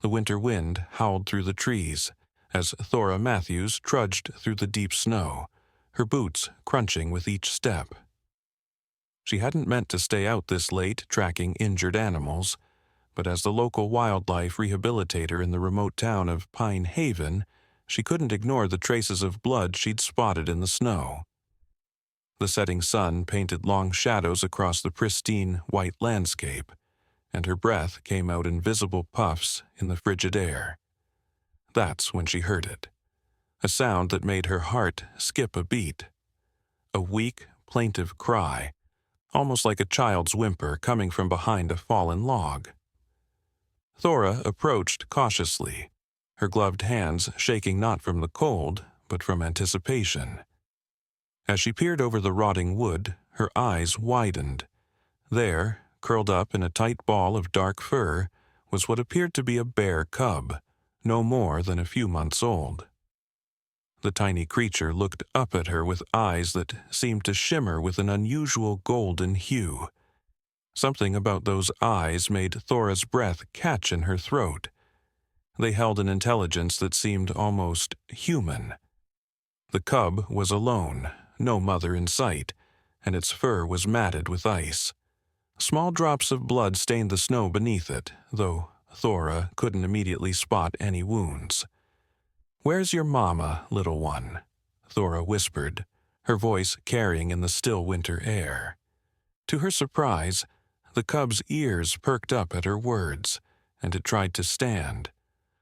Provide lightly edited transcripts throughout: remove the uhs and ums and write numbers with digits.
The winter wind howled through the trees as Thora Matthews trudged through the deep snow, her boots crunching with each step. She hadn't meant to stay out this late tracking injured animals, but as the local wildlife rehabilitator in the remote town of Pine Haven, she couldn't ignore the traces of blood she'd spotted in the snow. The setting sun painted long shadows across the pristine white landscape, and her breath came out in visible puffs in the frigid air. That's when she heard it, a sound that made her heart skip a beat. A weak, plaintive cry, almost like a child's whimper coming from behind a fallen log. Thora approached cautiously, her gloved hands shaking not from the cold, but from anticipation. As she peered over the rotting wood, her eyes widened. There, curled up in a tight ball of dark fur, was what appeared to be a bear cub, no more than a few months old. The tiny creature looked up at her with eyes that seemed to shimmer with an unusual golden hue. Something about those eyes made Thora's breath catch in her throat. They held an intelligence that seemed almost human. The cub was alone, no mother in sight, and its fur was matted with ice. Small drops of blood stained the snow beneath it, though Thora couldn't immediately spot any wounds. "Where's your mama, little one?" Thora whispered, her voice carrying in the still winter air. To her surprise, the cub's ears perked up at her words, and it tried to stand,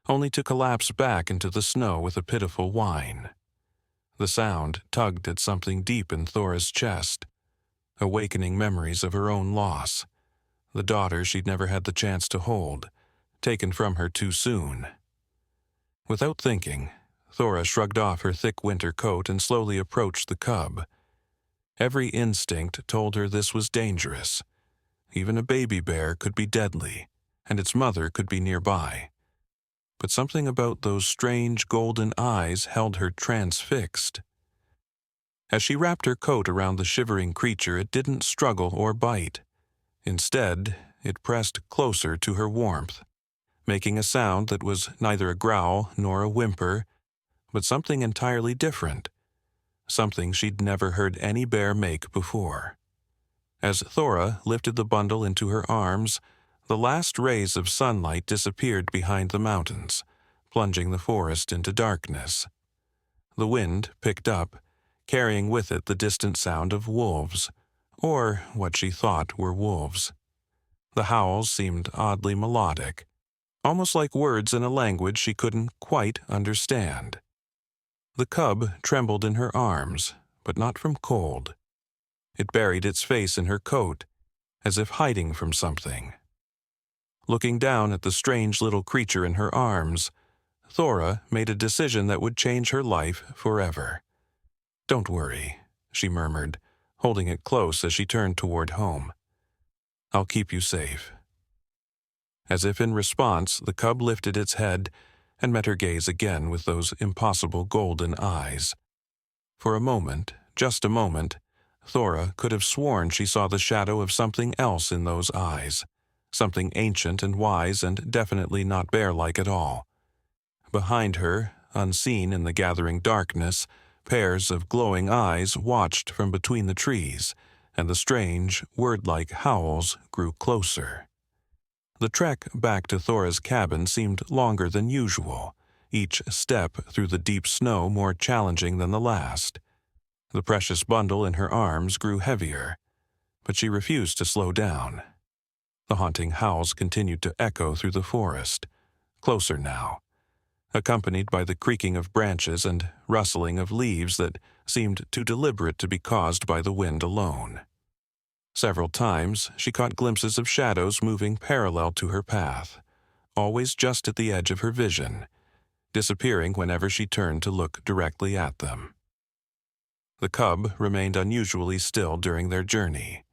only to collapse back into the snow with a pitiful whine. The sound tugged at something deep in Thora's chest, awakening memories of her own loss, the daughter she'd never had the chance to hold, taken from her too soon. Without thinking, Thora shrugged off her thick winter coat and slowly approached the cub. Every instinct told her this was dangerous. Even a baby bear could be deadly, and its mother could be nearby. But something about those strange golden eyes held her transfixed. As she wrapped her coat around the shivering creature, it didn't struggle or bite. Instead, it pressed closer to her warmth, making a sound that was neither a growl nor a whimper, but something entirely different, something she'd never heard any bear make before. As Thora lifted the bundle into her arms, the last rays of sunlight disappeared behind the mountains, plunging the forest into darkness. The wind picked up, carrying with it the distant sound of wolves, or what she thought were wolves. The howls seemed oddly melodic, almost like words in a language she couldn't quite understand. The cub trembled in her arms, but not from cold. It buried its face in her coat, as if hiding from something. Looking down at the strange little creature in her arms, Thora made a decision that would change her life forever. "Don't worry," she murmured, holding it close as she turned toward home. "I'll keep you safe." As if in response, the cub lifted its head and met her gaze again with those impossible golden eyes. For a moment, just a moment, Thora could have sworn she saw the shadow of something else in those eyes, something ancient and wise and definitely not bear-like at all. Behind her, unseen in the gathering darkness, pairs of glowing eyes watched from between the trees, and the strange, word-like howls grew closer. The trek back to Thora's cabin seemed longer than usual, each step through the deep snow more challenging than the last. The precious bundle in her arms grew heavier, but she refused to slow down. The haunting howls continued to echo through the forest, closer now, accompanied by the creaking of branches and rustling of leaves that seemed too deliberate to be caused by the wind alone. Several times she caught glimpses of shadows moving parallel to her path, always just at the edge of her vision, disappearing whenever she turned to look directly at them. The cub remained unusually still during their journey,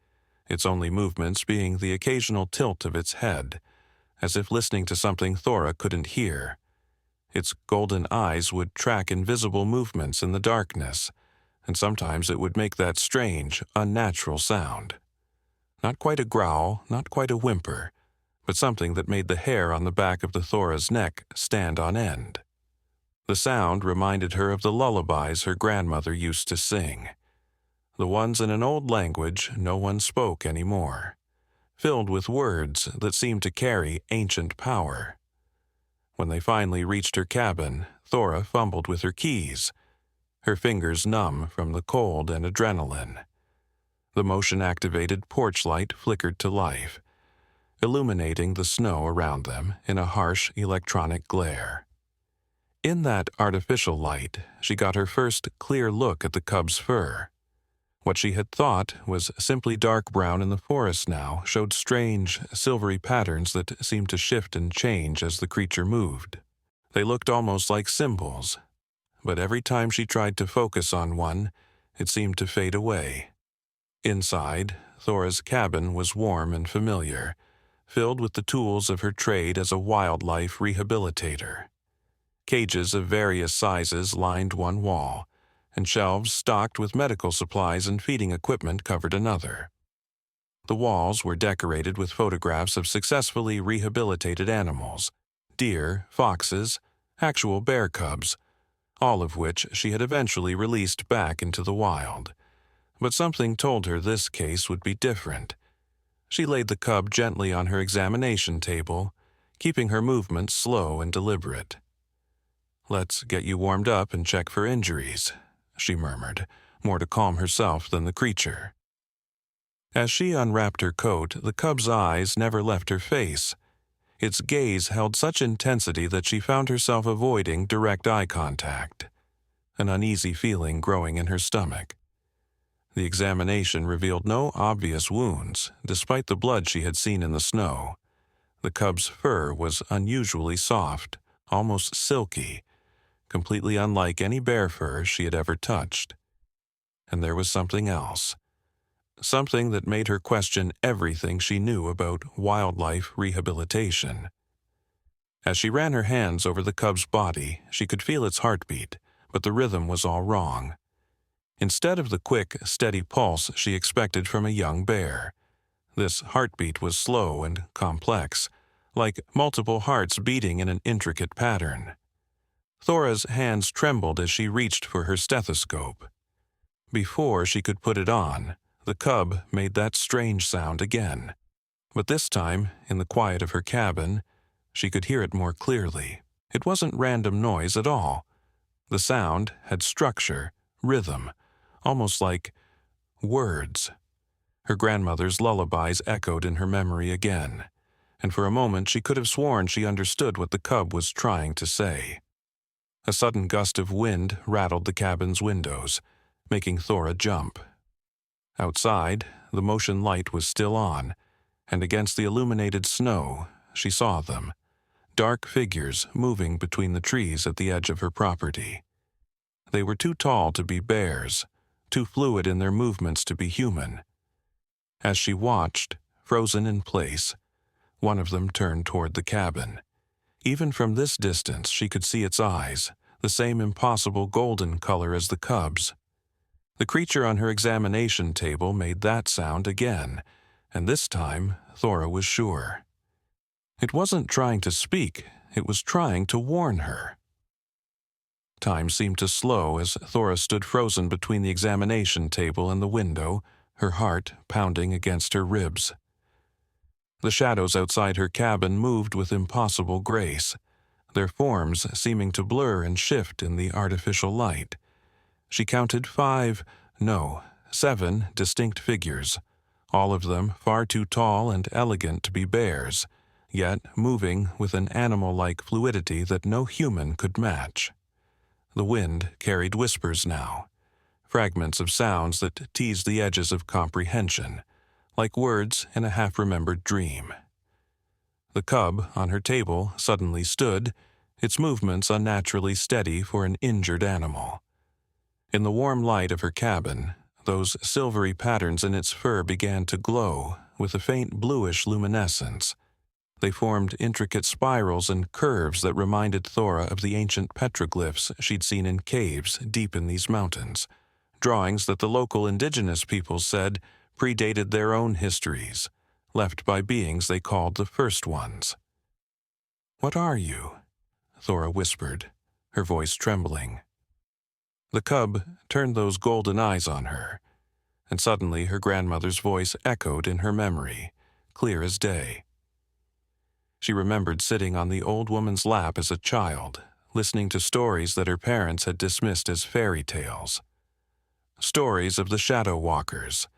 its only movements being the occasional tilt of its head, as if listening to something Thora couldn't hear. Its golden eyes would track invisible movements in the darkness, and sometimes it would make that strange, unnatural sound. Not quite a growl, not quite a whimper, but something that made the hair on the back of the Thora's neck stand on end. The sound reminded her of the lullabies her grandmother used to sing, the ones in an old language no one spoke anymore, filled with words that seemed to carry ancient power. When they finally reached her cabin, Thora fumbled with her keys, her fingers numb from the cold and adrenaline. The motion-activated porch light flickered to life, illuminating the snow around them in a harsh electronic glare. In that artificial light, she got her first clear look at the cub's fur. What she had thought was simply dark brown in the forest now showed strange, silvery patterns that seemed to shift and change as the creature moved. They looked almost like symbols, but every time she tried to focus on one, it seemed to fade away. Inside, Thora's cabin was warm and familiar, filled with the tools of her trade as a wildlife rehabilitator. Cages of various sizes lined one wall, and shelves stocked with medical supplies and feeding equipment covered another. The walls were decorated with photographs of successfully rehabilitated animals, deer, foxes, actual bear cubs, all of which she had eventually released back into the wild. But something told her this case would be different. She laid the cub gently on her examination table, keeping her movements slow and deliberate. "Let's get you warmed up and check for injuries," she murmured, more to calm herself than the creature. As she unwrapped her coat, the cub's eyes never left her face. Its gaze held such intensity that she found herself avoiding direct eye contact, an uneasy feeling growing in her stomach. The examination revealed no obvious wounds, despite the blood she had seen in the snow. The cub's fur was unusually soft, almost silky, completely unlike any bear fur she had ever touched. And there was something else. Something that made her question everything she knew about wildlife rehabilitation. As she ran her hands over the cub's body, she could feel its heartbeat, but the rhythm was all wrong. Instead of the quick, steady pulse she expected from a young bear, this heartbeat was slow and complex, like multiple hearts beating in an intricate pattern. Thora's hands trembled as she reached for her stethoscope. Before she could put it on, the cub made that strange sound again. But this time, in the quiet of her cabin, she could hear it more clearly. It wasn't random noise at all. The sound had structure, rhythm, almost like words. Her grandmother's lullabies echoed in her memory again, and for a moment she could have sworn she understood what the cub was trying to say. A sudden gust of wind rattled the cabin's windows, making Thora jump. Outside, the motion light was still on, and against the illuminated snow, she saw them, dark figures moving between the trees at the edge of her property. They were too tall to be bears, too fluid in their movements to be human. As she watched, frozen in place, one of them turned toward the cabin. Even from this distance, she could see its eyes, the same impossible golden color as the cub's. The creature on her examination table made that sound again, and this time Thora was sure. It wasn't trying to speak, it was trying to warn her. Time seemed to slow as Thora stood frozen between the examination table and the window, her heart pounding against her ribs. The shadows outside her cabin moved with impossible grace, their forms seeming to blur and shift in the artificial light. She counted 7 distinct figures, all of them far too tall and elegant to be bears, yet moving with an animal-like fluidity that no human could match. The wind carried whispers now, fragments of sounds that teased the edges of comprehension, like words in a half-remembered dream. The cub on her table suddenly stood, its movements unnaturally steady for an injured animal. In the warm light of her cabin, those silvery patterns in its fur began to glow with a faint bluish luminescence. They formed intricate spirals and curves that reminded Thora of the ancient petroglyphs she'd seen in caves deep in these mountains, drawings that the local indigenous peoples said predated their own histories, left by beings they called the First Ones. "What are you?" Thora whispered, her voice trembling. The cub turned those golden eyes on her, and suddenly her grandmother's voice echoed in her memory, clear as day. She remembered sitting on the old woman's lap as a child, listening to stories that her parents had dismissed as fairy tales. Stories of the shadow walkers,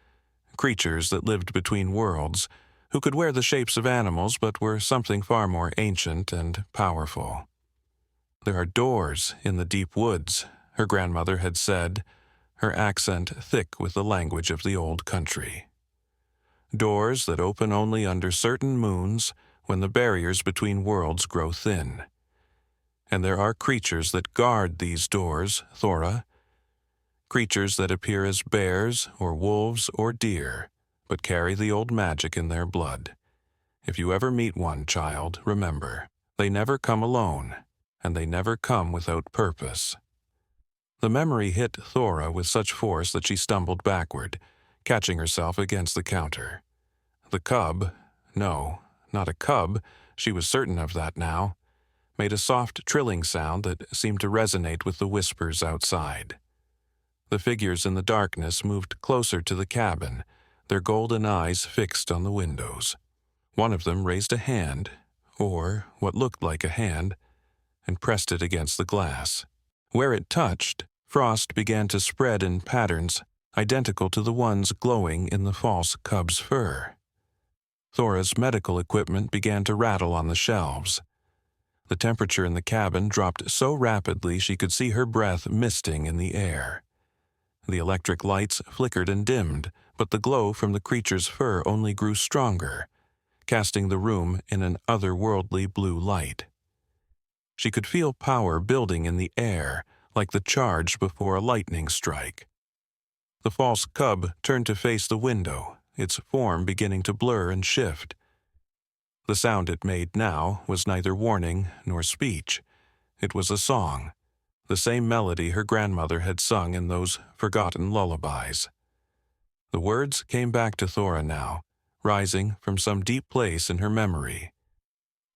creatures that lived between worlds, who could wear the shapes of animals but were something far more ancient and powerful. "There are doors in the deep woods," her grandmother had said, her accent thick with the language of the old country. "Doors that open only under certain moons when the barriers between worlds grow thin. And there are creatures that guard these doors, Thora. Creatures that appear as bears or wolves or deer, but carry the old magic in their blood. If you ever meet one, child, remember, they never come alone, and they never come without purpose." The memory hit Thora with such force that she stumbled backward, catching herself against the counter. The cub, no, not a cub, she was certain of that now, made a soft trilling sound that seemed to resonate with the whispers outside. The figures in the darkness moved closer to the cabin, their golden eyes fixed on the windows. One of them raised a hand, or what looked like a hand, and pressed it against the glass. Where it touched, frost began to spread in patterns identical to the ones glowing in the false cub's fur. Thora's medical equipment began to rattle on the shelves. The temperature in the cabin dropped so rapidly she could see her breath misting in the air. The electric lights flickered and dimmed, but the glow from the creature's fur only grew stronger, casting the room in an otherworldly blue light. She could feel power building in the air, like the charge before a lightning strike. The false cub turned to face the window, its form beginning to blur and shift. The sound it made now was neither warning nor speech. It was a song, the same melody her grandmother had sung in those forgotten lullabies. The words came back to Thora now, rising from some deep place in her memory.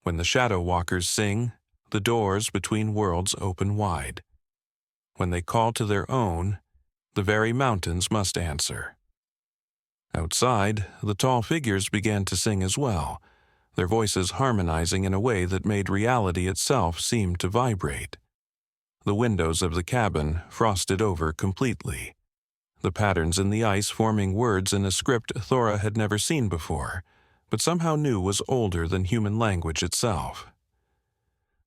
When the shadow walkers sing, the doors between worlds open wide. When they call to their own, the very mountains must answer. Outside, the tall figures began to sing as well, their voices harmonizing in a way that made reality itself seem to vibrate. The windows of the cabin frosted over completely, the patterns in the ice forming words in a script Thora had never seen before, but somehow knew was older than human language itself.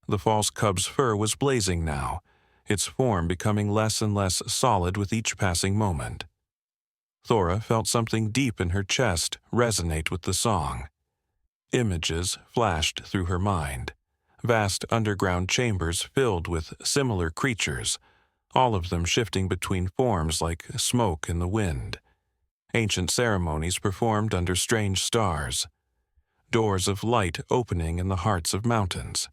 The false cub's fur was blazing now, its form becoming less and less solid with each passing moment. Thora felt something deep in her chest resonate with the song. Images flashed through her mind, vast underground chambers filled with similar creatures, all of them shifting between forms like smoke in the wind. Ancient ceremonies performed under strange stars, doors of light opening in the hearts of mountains.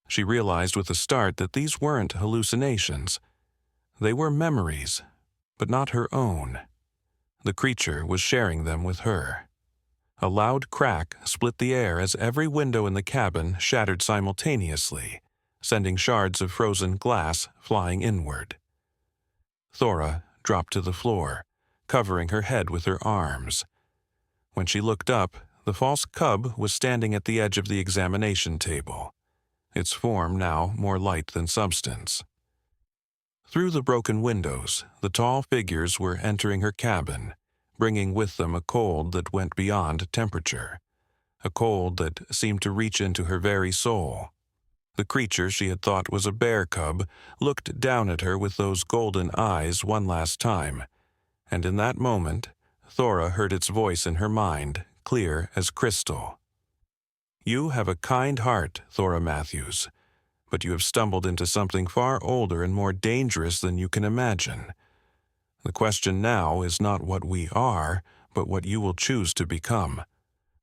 She realized with a start that these weren't hallucinations. They were memories, but not her own. The creature was sharing them with her. A loud crack split the air as every window in the cabin shattered simultaneously, sending shards of frozen glass flying inward. Thora dropped to the floor, covering her head with her arms. When she looked up, the false cub was standing at the edge of the examination table, its form now more light than substance. Through the broken windows, the tall figures were entering her cabin, bringing with them a cold that went beyond temperature, a cold that seemed to reach into her very soul. The creature she had thought was a bear cub looked down at her with those golden eyes one last time, and in that moment, Thora heard its voice in her mind, clear as crystal. "You have a kind heart, Thora Matthews, but you have stumbled into something far older and more dangerous than you can imagine. The question now is not what we are, but what you will choose to become.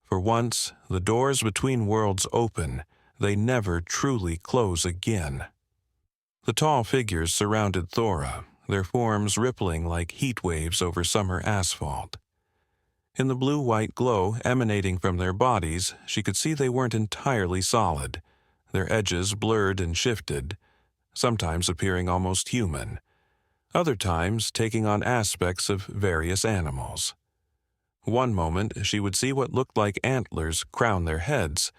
For once the doors between worlds open, they never truly close again." The tall figures surrounded Thora, their forms rippling like heat waves over summer asphalt. In the blue-white glow emanating from their bodies, she could see they weren't entirely solid, their edges blurred and shifted, sometimes appearing almost human, other times taking on aspects of various animals. One moment she would see what looked like antlers crown their heads.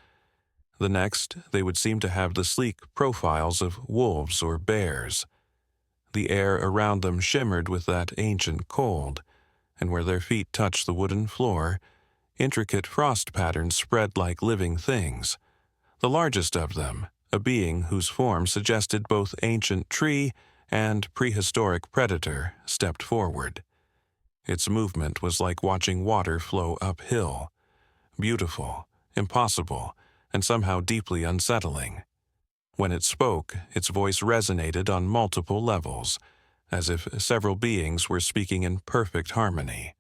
The next, they would seem to have the sleek profiles of wolves or bears. The air around them shimmered with that ancient cold, and where their feet touched the wooden floor, intricate frost patterns spread like living things. The largest of them, a being whose form suggested both ancient tree and prehistoric predator, stepped forward. Its movement was like watching water flow uphill, beautiful, impossible, and somehow deeply unsettling. When it spoke, its voice resonated on multiple levels, as if several beings were speaking in perfect harmony.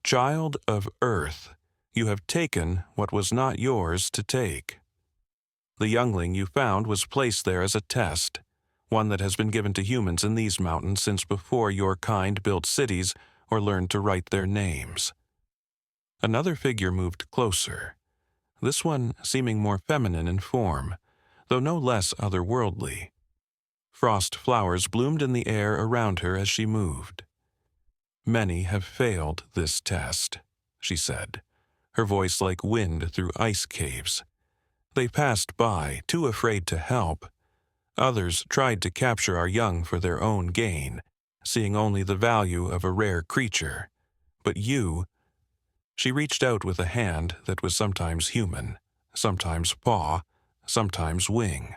"Child of Earth, you have taken what was not yours to take. The youngling you found was placed there as a test, one that has been given to humans in these mountains since before your kind built cities or learned to write their names." Another figure moved closer, this one seeming more feminine in form, though no less otherworldly. Frost flowers bloomed in the air around her as she moved. "Many have failed this test," she said, her voice like wind through ice caves. "They passed by, too afraid to help. Others tried to capture our young for their own gain, seeing only the value of a rare creature. But you—" She reached out with a hand that was sometimes human, sometimes paw, sometimes wing.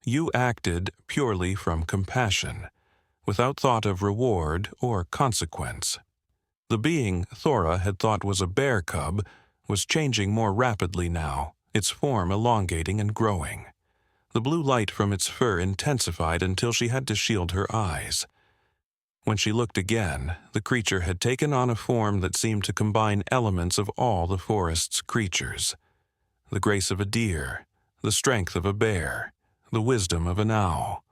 "You acted purely from compassion, without thought of reward or consequence." The being Thora had thought was a bear cub was changing more rapidly now, its form elongating and growing. The blue light from its fur intensified until she had to shield her eyes. When she looked again, the creature had taken on a form that seemed to combine elements of all the forest's creatures. The grace of a deer, the strength of a bear, the wisdom of an owl,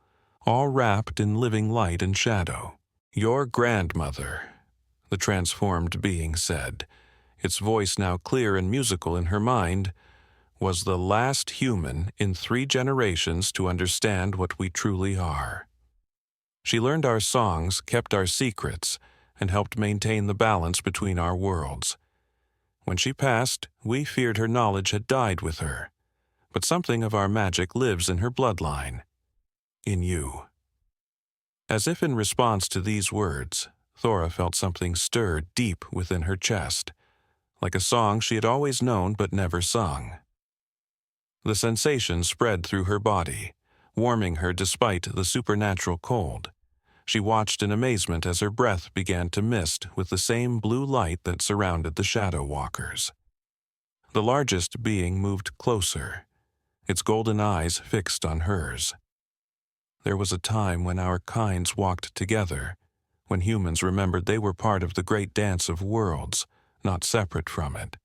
all wrapped in living light and shadow. "Your grandmother," the transformed being said, its voice now clear and musical in her mind, "was the last human in 3 generations to understand what we truly are. She learned our songs, kept our secrets, and helped maintain the balance between our worlds. When she passed, we feared her knowledge had died with her, but something of our magic lives in her bloodline, in you." As if in response to these words, Thora felt something stir deep within her chest, like a song she had always known but never sung. The sensation spread through her body, warming her despite the supernatural cold. She watched in amazement as her breath began to mist with the same blue light that surrounded the shadow walkers. The largest being moved closer, its golden eyes fixed on hers. "There was a time when our kinds walked together, when humans remembered they were part of the great dance of worlds, not separate from it.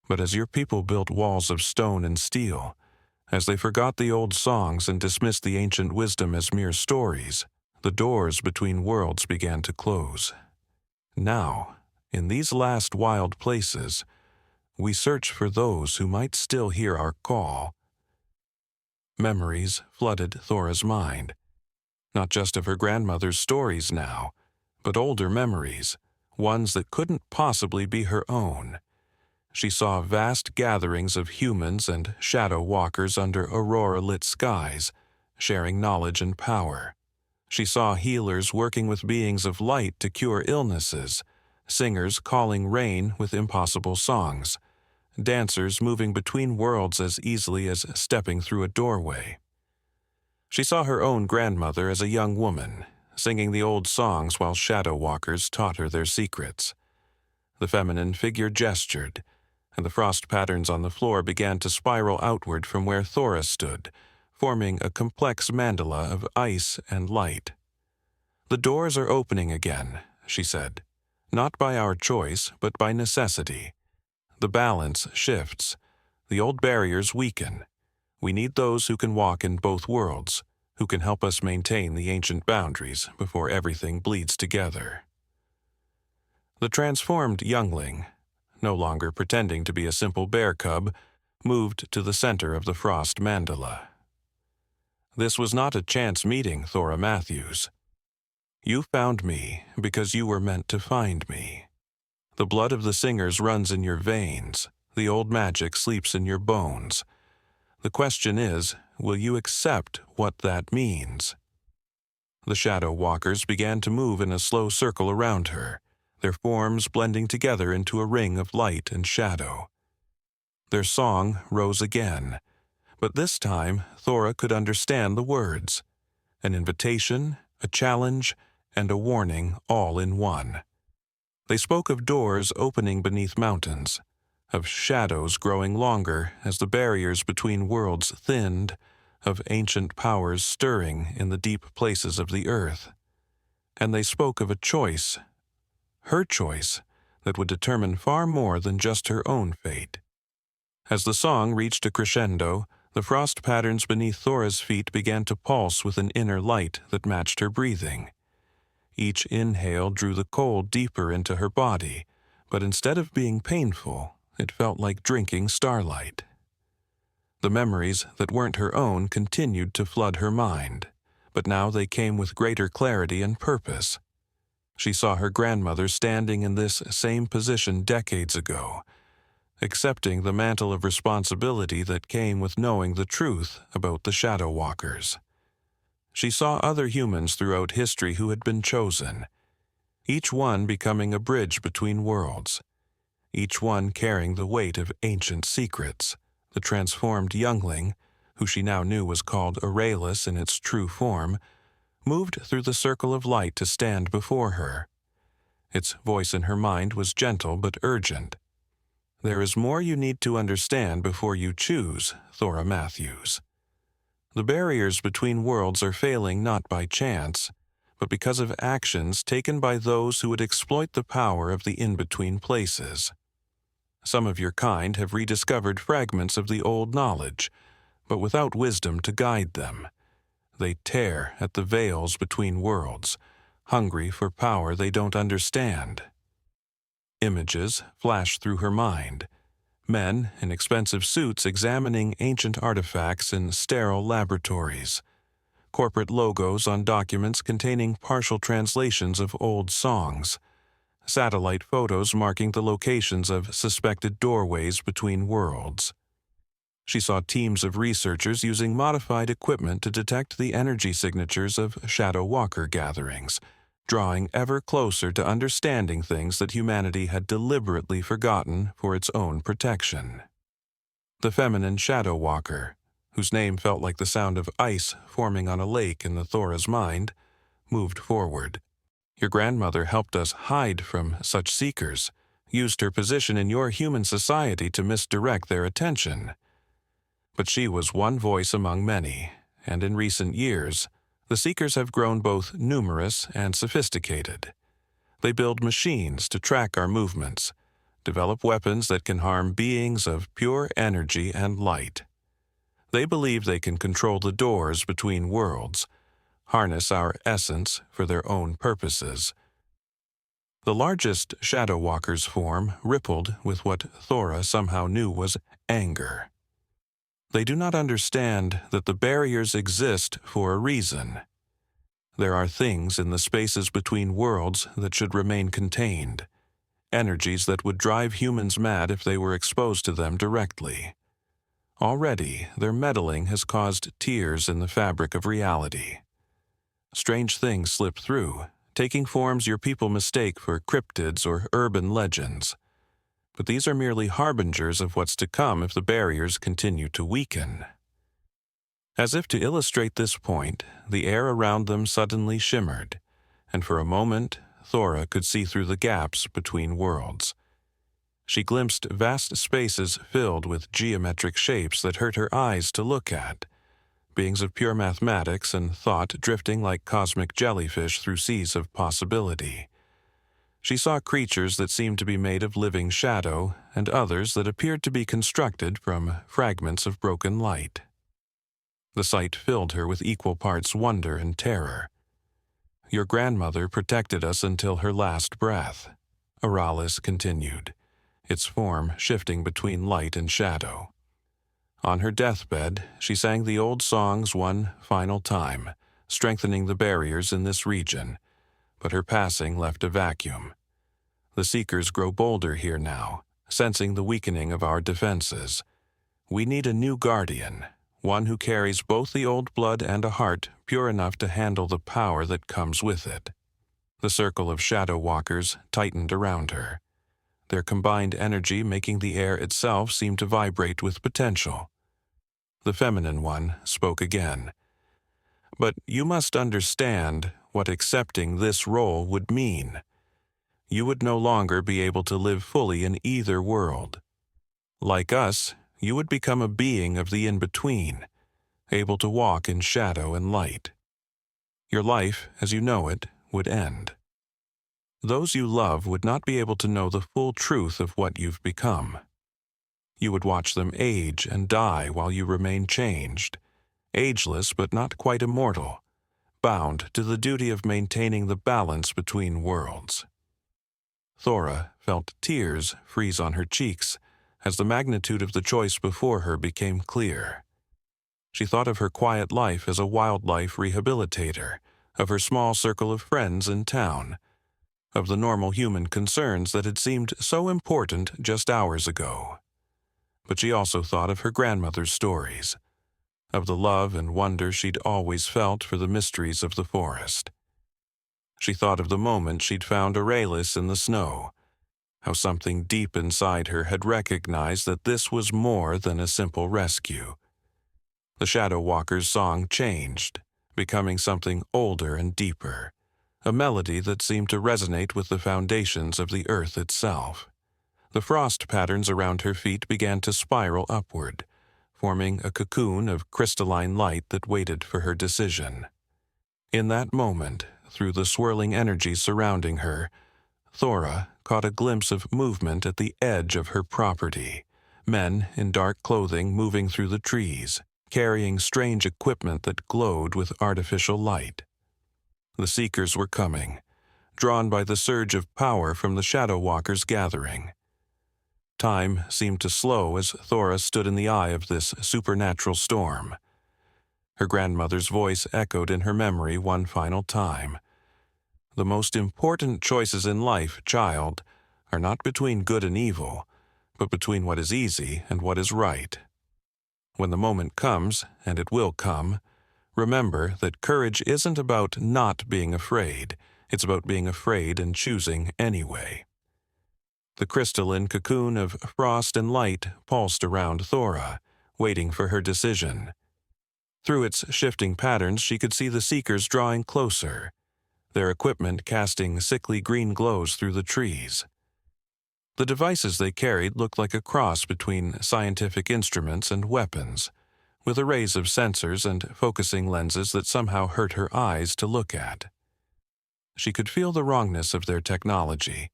But as your people built walls of stone and steel, as they forgot the old songs and dismissed the ancient wisdom as mere stories, the doors between worlds began to close. Now, in these last wild places, we search for those who might still hear our call." Memories flooded Thora's mind, not just of her grandmother's stories now, but older memories, ones that couldn't possibly be her own. She saw vast gatherings of humans and shadow walkers under aurora-lit skies, sharing knowledge and power. She saw healers working with beings of light to cure illnesses, singers calling rain with impossible songs, dancers moving between worlds as easily as stepping through a doorway. She saw her own grandmother as a young woman, singing the old songs while shadow walkers taught her their secrets. The feminine figure gestured, and the frost patterns on the floor began to spiral outward from where Thora stood, forming a complex mandala of ice and light. "The doors are opening again," she said, "not by our choice, but by necessity. The balance shifts. The old barriers weaken. We need those who can walk in both worlds, who can help us maintain the ancient boundaries before everything bleeds together." The transformed youngling, no longer pretending to be a simple bear cub, moved to the center of the frost mandala. This was not a chance meeting, Thora Matthews. You found me because you were meant to find me. The blood of the singers runs in your veins. The old magic sleeps in your bones. The question is, will you accept what that means? The shadow walkers began to move in a slow circle around her, their forms blending together into a ring of light and shadow. Their song rose again, but this time Thora could understand the words. An invitation, a challenge, and a warning all in one. They spoke of doors opening beneath mountains, of shadows growing longer as the barriers between worlds thinned, of ancient powers stirring in the deep places of the earth. And they spoke of a choice, her choice, that would determine far more than just her own fate. As the song reached a crescendo, the frost patterns beneath Thora's feet began to pulse with an inner light that matched her breathing. Each inhale drew the cold deeper into her body, but instead of being painful, it felt like drinking starlight. The memories that weren't her own continued to flood her mind, but now they came with greater clarity and purpose. She saw her grandmother standing in this same position decades ago, accepting the mantle of responsibility that came with knowing the truth about the Shadow Walkers. She saw other humans throughout history who had been chosen, each one becoming a bridge between worlds, each one carrying the weight of ancient secrets. The transformed youngling, who she now knew was called Aurelus in its true form, moved through the circle of light to stand before her. Its voice in her mind was gentle but urgent. There is more you need to understand before you choose, Thora Matthews. The barriers between worlds are failing not by chance, but because of actions taken by those who would exploit the power of the in-between places. Some of your kind have rediscovered fragments of the old knowledge, but without wisdom to guide them. They tear at the veils between worlds, hungry for power they don't understand. Images flash through her mind. Men in expensive suits examining ancient artifacts in sterile laboratories. Corporate logos on documents containing partial translations of old songs. Satellite photos marking the locations of suspected doorways between worlds. She saw teams of researchers using modified equipment to detect the energy signatures of Shadow Walker gatherings, drawing ever closer to understanding things that humanity had deliberately forgotten for its own protection. The feminine Shadow Walker, whose name felt like the sound of ice forming on a lake in the Thora's mind, moved forward. Your grandmother helped us hide from such seekers, used her position in your human society to misdirect their attention. But she was one voice among many, and in recent years, the seekers have grown both numerous and sophisticated. They build machines to track our movements, develop weapons that can harm beings of pure energy and light. They believe they can control the doors between worlds, harness our essence for their own purposes. The largest Shadow Walker's form rippled with what Thora somehow knew was anger. They do not understand that the barriers exist for a reason. There are things in the spaces between worlds that should remain contained, energies that would drive humans mad if they were exposed to them directly. Already, their meddling has caused tears in the fabric of reality. Strange things slip through, taking forms your people mistake for cryptids or urban legends. But these are merely harbingers of what's to come if the barriers continue to weaken. As if to illustrate this point, the air around them suddenly shimmered, and for a moment, Thora could see through the gaps between worlds. She glimpsed vast spaces filled with geometric shapes that hurt her eyes to look at, beings of pure mathematics and thought drifting like cosmic jellyfish through seas of possibility. She saw creatures that seemed to be made of living shadow, and others that appeared to be constructed from fragments of broken light. The sight filled her with equal parts wonder and terror. Your grandmother protected us until her last breath. Aralis continued, its form shifting between light and shadow. On her deathbed, she sang the old songs one final time, strengthening the barriers in this region, but her passing left a vacuum. The Seekers grow bolder here now, sensing the weakening of our defenses. We need a new guardian, one who carries both the old blood and a heart pure enough to handle the power that comes with it. The circle of shadow walkers tightened around her, their combined energy making the air itself seem to vibrate with potential. The feminine one spoke again. But you must understand what accepting this role would mean. You would no longer be able to live fully in either world. Like us, you would become a being of the in-between, able to walk in shadow and light. Your life, as you know it, would end. Those you love would not be able to know the full truth of what you've become. You would watch them age and die while you remain changed, ageless but not quite immortal, bound to the duty of maintaining the balance between worlds. Thora felt tears freeze on her cheeks as the magnitude of the choice before her became clear. She thought of her quiet life as a wildlife rehabilitator, of her small circle of friends in town, of the normal human concerns that had seemed so important just hours ago. But she also thought of her grandmother's stories, of the love and wonder she'd always felt for the mysteries of the forest. She thought of the moment she'd found Aralis in the snow, how something deep inside her had recognized that this was more than a simple rescue. The Shadow Walker's song changed, becoming something older and deeper, a melody that seemed to resonate with the foundations of the earth itself. The frost patterns around her feet began to spiral upward, forming a cocoon of crystalline light that waited for her decision. In that moment, through the swirling energy surrounding her, Thora caught a glimpse of movement at the edge of her property, men in dark clothing moving through the trees, carrying strange equipment that glowed with artificial light. The Seekers were coming, drawn by the surge of power from the Shadow Walkers gathering. Time seemed to slow as Thora stood in the eye of this supernatural storm. Her grandmother's voice echoed in her memory one final time. The most important choices in life, child, are not between good and evil, but between what is easy and what is right. When the moment comes, and it will come, remember that courage isn't about not being afraid, it's about being afraid and choosing anyway. The crystalline cocoon of frost and light pulsed around Thora, waiting for her decision. Through its shifting patterns, she could see the Seekers drawing closer, their equipment casting sickly green glows through the trees. The devices they carried looked like a cross between scientific instruments and weapons, with arrays of sensors and focusing lenses that somehow hurt her eyes to look at. She could feel the wrongness of their technology.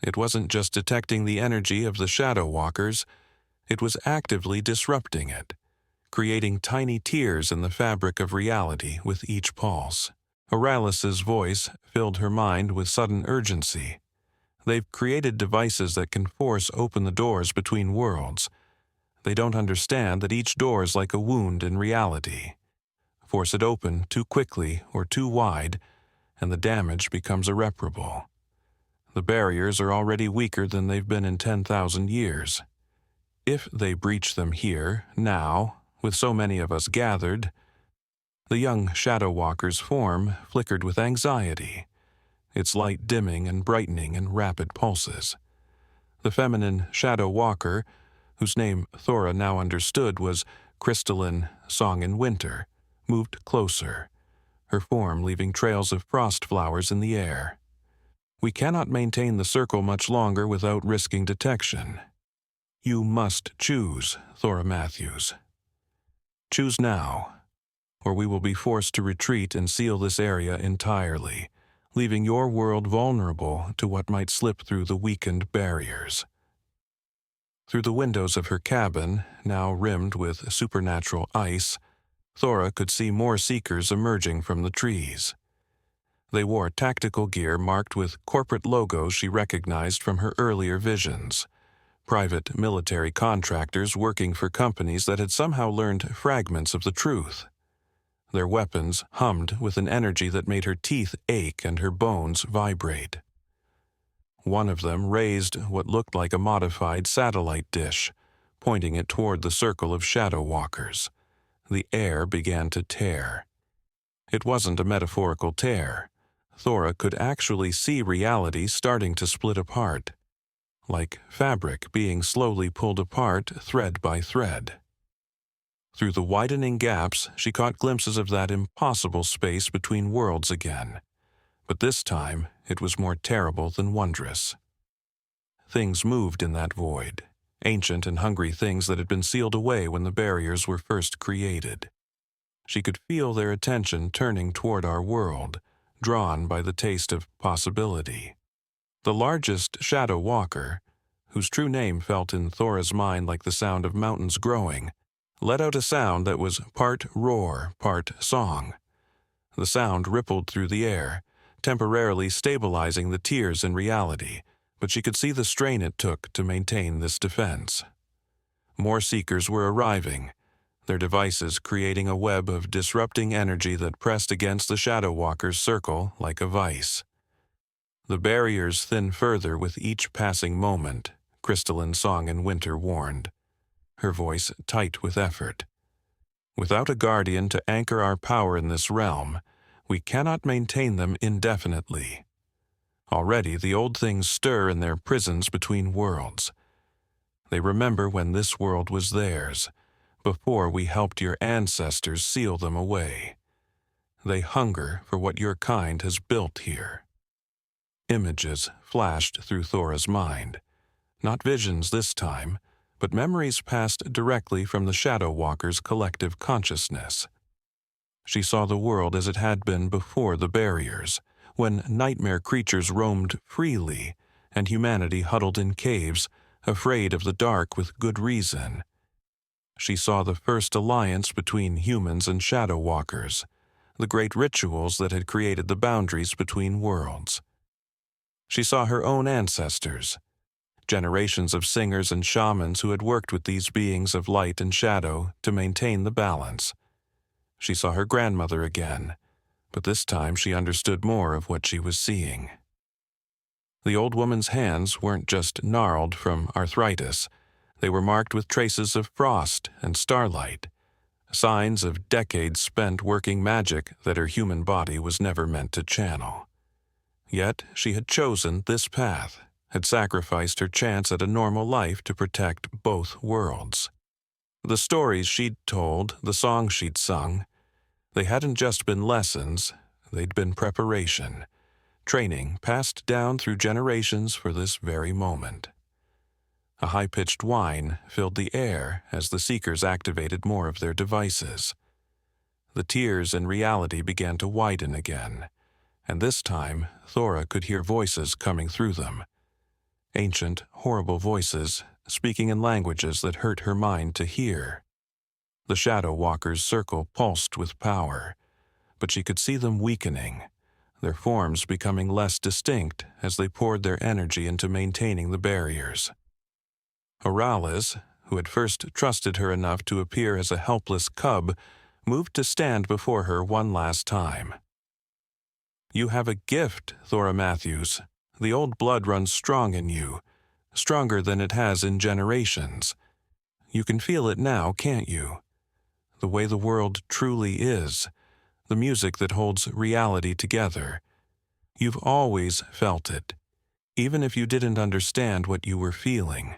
It wasn't just detecting the energy of the Shadow Walkers, it was actively disrupting it, creating tiny tears in the fabric of reality with each pulse. Aralis's voice filled her mind with sudden urgency. They've created devices that can force open the doors between worlds. They don't understand that each door is like a wound in reality. Force it open too quickly or too wide, and the damage becomes irreparable. The barriers are already weaker than they've been in 10,000 years. If they breach them here, now, with so many of us gathered, the young Shadow Walker's form flickered with anxiety, its light dimming and brightening in rapid pulses. The feminine Shadow Walker, whose name Thora now understood was Crystalline Song in Winter, moved closer, her form leaving trails of frost flowers in the air. We cannot maintain the circle much longer without risking detection. You must choose, Thora Matthews. Choose now, or we will be forced to retreat and seal this area entirely, leaving your world vulnerable to what might slip through the weakened barriers. Through the windows of her cabin, now rimmed with supernatural ice, Thora could see more Seekers emerging from the trees. They wore tactical gear marked with corporate logos she recognized from her earlier visions. Private military contractors working for companies that had somehow learned fragments of the truth. Their weapons hummed with an energy that made her teeth ache and her bones vibrate. One of them raised what looked like a modified satellite dish, pointing it toward the circle of shadow walkers. The air began to tear. It wasn't a metaphorical tear. Thora could actually see reality starting to split apart, like fabric being slowly pulled apart thread by thread. Through the widening gaps, she caught glimpses of that impossible space between worlds again. But this time, it was more terrible than wondrous. Things moved in that void, ancient and hungry things that had been sealed away when the barriers were first created. She could feel their attention turning toward our world, drawn by the taste of possibility. The largest shadow walker, whose true name felt in Thora's mind like the sound of mountains growing, let out a sound that was part roar, part song. The sound rippled through the air, temporarily stabilizing the tears in reality, but she could see the strain it took to maintain this defense. More seekers were arriving, their devices creating a web of disrupting energy that pressed against the Shadow Walker's circle like a vice. The barriers thinned further with each passing moment, Crystalline Song in Winter warned, her voice tight with effort. Without a guardian to anchor our power in this realm, we cannot maintain them indefinitely. Already the old things stir in their prisons between worlds. They remember when this world was theirs, before we helped your ancestors seal them away. They hunger for what your kind has built here. Images flashed through Thora's mind. Not visions this time, but memories passed directly from the Shadow Walker's collective consciousness. She saw the world as it had been before the barriers, when nightmare creatures roamed freely and humanity huddled in caves, afraid of the dark with good reason. She saw the first alliance between humans and Shadow Walkers, the great rituals that had created the boundaries between worlds. She saw her own ancestors, generations of singers and shamans who had worked with these beings of light and shadow to maintain the balance. She saw her grandmother again, but this time she understood more of what she was seeing. The old woman's hands weren't just gnarled from arthritis. They were marked with traces of frost and starlight, signs of decades spent working magic that her human body was never meant to channel. Yet she had chosen this path, had sacrificed her chance at a normal life to protect both worlds. The stories she'd told, the songs she'd sung, they hadn't just been lessons, they'd been preparation, training passed down through generations for this very moment. A high-pitched whine filled the air as the seekers activated more of their devices. The tears in reality began to widen again, and this time Thora could hear voices coming through them. Ancient, horrible voices, speaking in languages that hurt her mind to hear. The Shadow Walker's circle pulsed with power, but she could see them weakening, their forms becoming less distinct as they poured their energy into maintaining the barriers. Orales, who had first trusted her enough to appear as a helpless cub, moved to stand before her one last time. "You have a gift, Thora Matthews. The old blood runs strong in you, stronger than it has in generations. You can feel it now, can't you? The way the world truly is, the music that holds reality together. You've always felt it, even if you didn't understand what you were feeling.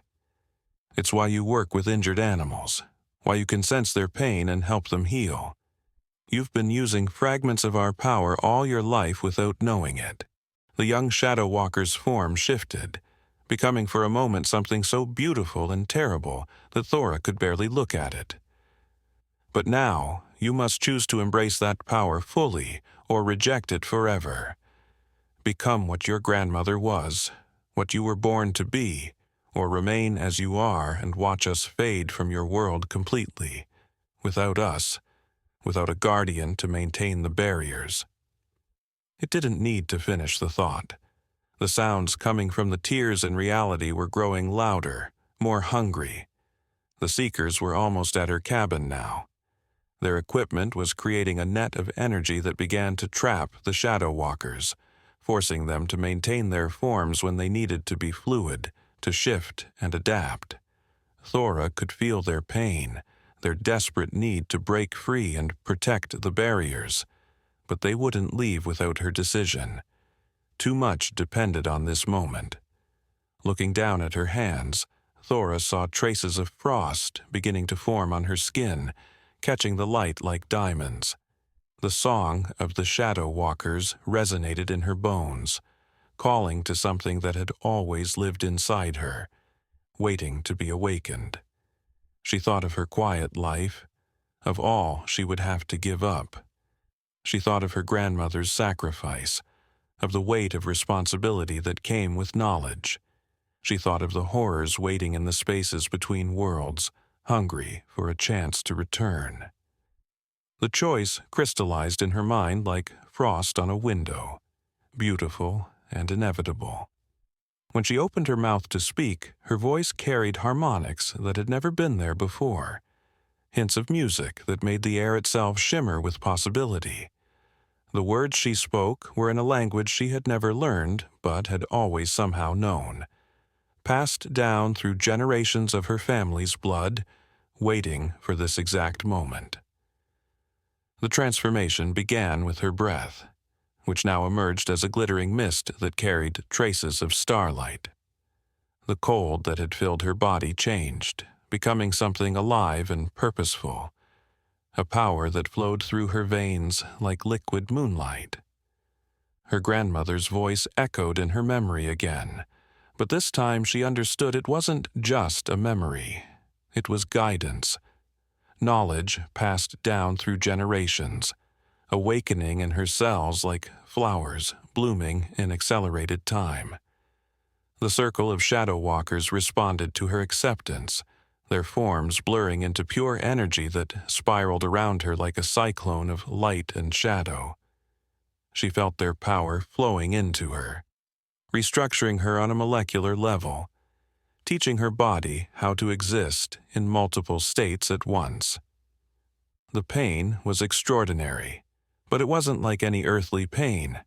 It's why you work with injured animals, why you can sense their pain and help them heal. You've been using fragments of our power all your life without knowing it." The young Shadow Walker's form shifted, becoming for a moment something so beautiful and terrible that Thora could barely look at it. "But now, you must choose to embrace that power fully or reject it forever. Become what your grandmother was, what you were born to be, or remain as you are and watch us fade from your world completely, without us, without a guardian to maintain the barriers." It didn't need to finish the thought. The sounds coming from the tears in reality were growing louder, more hungry. The Seekers were almost at her cabin now. Their equipment was creating a net of energy that began to trap the Shadow Walkers, forcing them to maintain their forms when they needed to be fluid, to shift and adapt. Thora could feel their pain, their desperate need to break free and protect the barriers, but they wouldn't leave without her decision. Too much depended on this moment. Looking down at her hands, Thora saw traces of frost beginning to form on her skin, catching the light like diamonds. The song of the Shadow Walkers resonated in her bones, calling to something that had always lived inside her, waiting to be awakened. She thought of her quiet life, of all she would have to give up. She thought of her grandmother's sacrifice, of the weight of responsibility that came with knowledge. She thought of the horrors waiting in the spaces between worlds, hungry for a chance to return. The choice crystallized in her mind like frost on a window, beautiful and inevitable. When she opened her mouth to speak, her voice carried harmonics that had never been there before, hints of music that made the air itself shimmer with possibility. The words she spoke were in a language she had never learned but had always somehow known, passed down through generations of her family's blood, waiting for this exact moment. The transformation began with her breath, which now emerged as a glittering mist that carried traces of starlight. The cold that had filled her body changed, becoming something alive and purposeful, a power that flowed through her veins like liquid moonlight. Her grandmother's voice echoed in her memory again, but this time she understood it wasn't just a memory. It was guidance, knowledge passed down through generations, awakening in her cells like flowers blooming in accelerated time. The circle of Shadow Walkers responded to her acceptance, their forms blurring into pure energy that spiraled around her like a cyclone of light and shadow. She felt their power flowing into her, restructuring her on a molecular level, teaching her body how to exist in multiple states at once. The pain was extraordinary, but it wasn't like any earthly pain.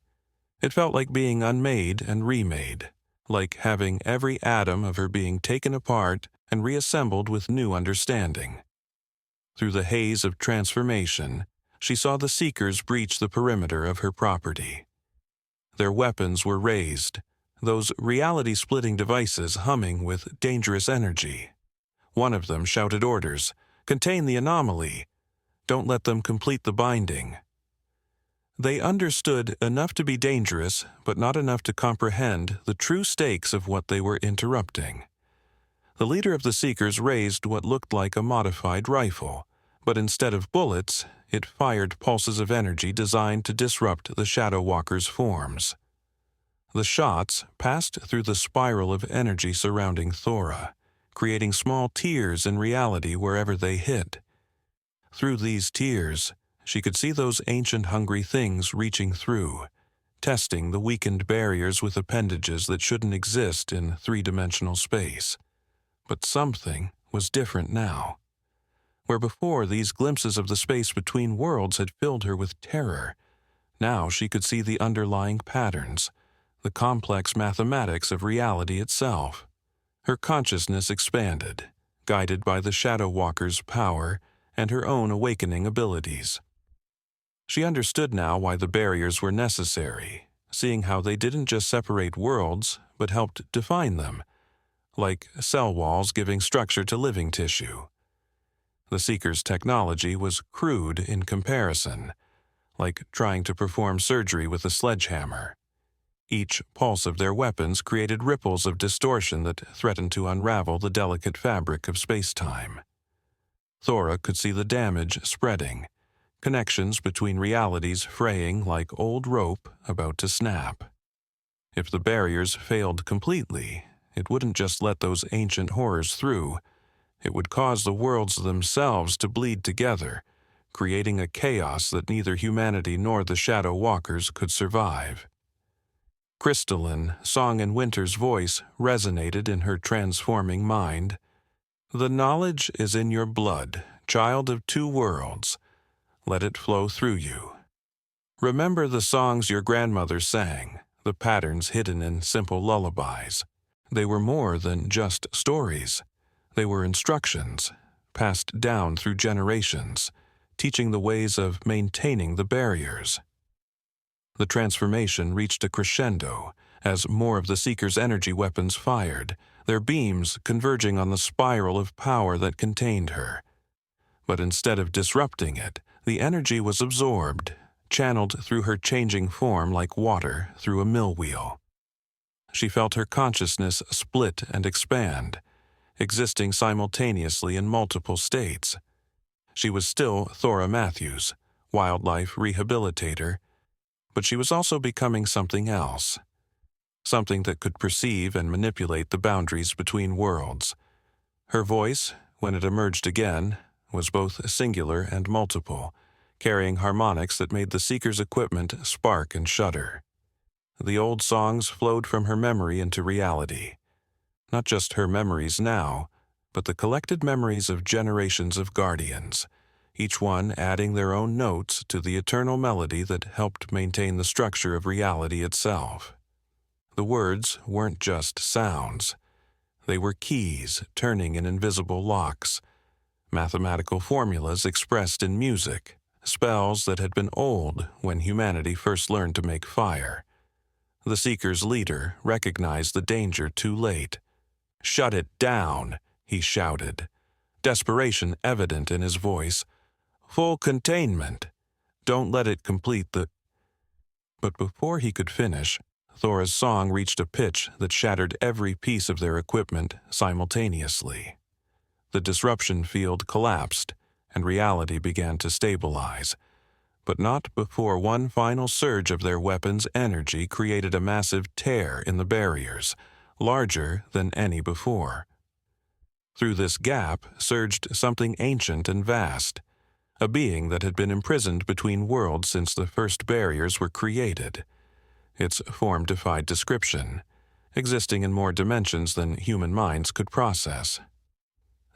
It felt like being unmade and remade, like having every atom of her being taken apart and reassembled with new understanding. Through the haze of transformation, she saw the Seekers breach the perimeter of her property. Their weapons were raised, those reality-splitting devices humming with dangerous energy. One of them shouted orders, "Contain the anomaly. Don't let them complete the binding." They understood enough to be dangerous, but not enough to comprehend the true stakes of what they were interrupting. The leader of the Seekers raised what looked like a modified rifle, but instead of bullets, it fired pulses of energy designed to disrupt the Shadow Walkers' forms. The shots passed through the spiral of energy surrounding Thora, creating small tears in reality wherever they hit. Through these tears, she could see those ancient hungry things reaching through, testing the weakened barriers with appendages that shouldn't exist in three-dimensional space. But something was different now. Where before these glimpses of the space between worlds had filled her with terror, now she could see the underlying patterns, the complex mathematics of reality itself. Her consciousness expanded, guided by the Shadow Walker's power and her own awakening abilities. She understood now why the barriers were necessary, seeing how they didn't just separate worlds, but helped define them, like cell walls giving structure to living tissue. The Seekers' technology was crude in comparison, like trying to perform surgery with a sledgehammer. Each pulse of their weapons created ripples of distortion that threatened to unravel the delicate fabric of space-time. Thora could see the damage spreading, connections between realities fraying like old rope about to snap. If the barriers failed completely, it wouldn't just let those ancient horrors through. It would cause the worlds themselves to bleed together, creating a chaos that neither humanity nor the Shadow Walkers could survive. Crystalline, Song in Winter's voice resonated in her transforming mind. "The knowledge is in your blood, child of two worlds. Let it flow through you. Remember the songs your grandmother sang, the patterns hidden in simple lullabies. They were more than just stories. They were instructions, passed down through generations, teaching the ways of maintaining the barriers." The transformation reached a crescendo as more of the Seeker's energy weapons fired, their beams converging on the spiral of power that contained her. But instead of disrupting it, the energy was absorbed, channeled through her changing form like water through a mill wheel. She felt her consciousness split and expand, existing simultaneously in multiple states. She was still Thora Matthews, wildlife rehabilitator, but she was also becoming something else. Something that could perceive and manipulate the boundaries between worlds. Her voice, when it emerged again, was both singular and multiple, carrying harmonics that made the Seeker's equipment spark and shudder. The old songs flowed from her memory into reality. Not just her memories now, but the collected memories of generations of guardians, each one adding their own notes to the eternal melody that helped maintain the structure of reality itself. The words weren't just sounds. They were keys turning in invisible locks, mathematical formulas expressed in music, spells that had been old when humanity first learned to make fire. The Seeker's leader recognized the danger too late. "Shut it down," he shouted, desperation evident in his voice. "Full containment. Don't let it complete the—" But before he could finish, Thora's song reached a pitch that shattered every piece of their equipment simultaneously. The disruption field collapsed, and reality began to stabilize, but not before one final surge of their weapons' energy created a massive tear in the barriers, larger than any before. Through this gap surged something ancient and vast, a being that had been imprisoned between worlds since the first barriers were created. Its form defied description, existing in more dimensions than human minds could process.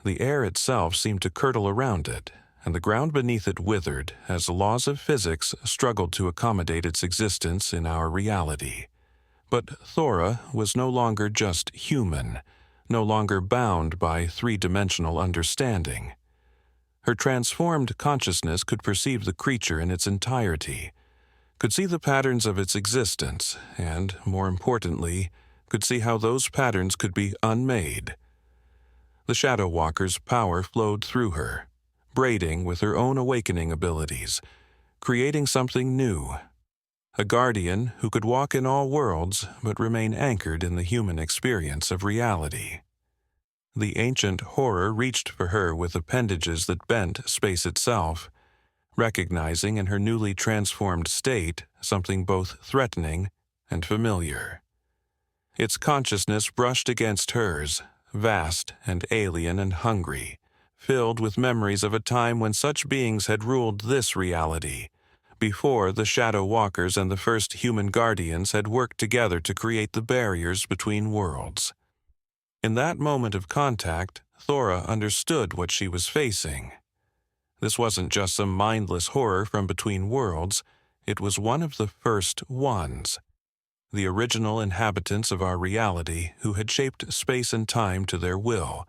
The air itself seemed to curdle around it, and the ground beneath it withered as the laws of physics struggled to accommodate its existence in our reality. But Thora was no longer just human, no longer bound by three-dimensional understanding. Her transformed consciousness could perceive the creature in its entirety, could see the patterns of its existence, and, more importantly, could see how those patterns could be unmade. The Shadow Walker's power flowed through her, braiding with her own awakening abilities, creating something new. A guardian who could walk in all worlds but remain anchored in the human experience of reality. The ancient horror reached for her with appendages that bent space itself, recognizing in her newly transformed state something both threatening and familiar. Its consciousness brushed against hers, vast and alien and hungry, filled with memories of a time when such beings had ruled this reality, before the Shadow Walkers and the first human guardians had worked together to create the barriers between worlds. In that moment of contact, Thora understood what she was facing. This wasn't just some mindless horror from between worlds, it was one of the first ones, the original inhabitants of our reality who had shaped space and time to their will,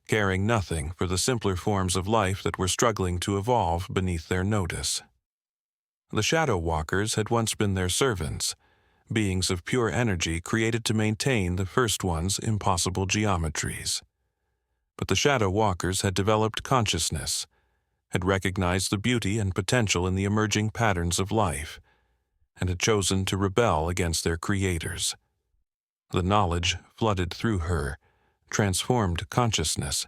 caring nothing for the simpler forms of life that were struggling to evolve beneath their notice. The Shadow Walkers had once been their servants, beings of pure energy created to maintain the first one's impossible geometries. But the Shadow Walkers had developed consciousness, had recognized the beauty and potential in the emerging patterns of life, and had chosen to rebel against their creators. The knowledge flooded through her, transformed consciousness,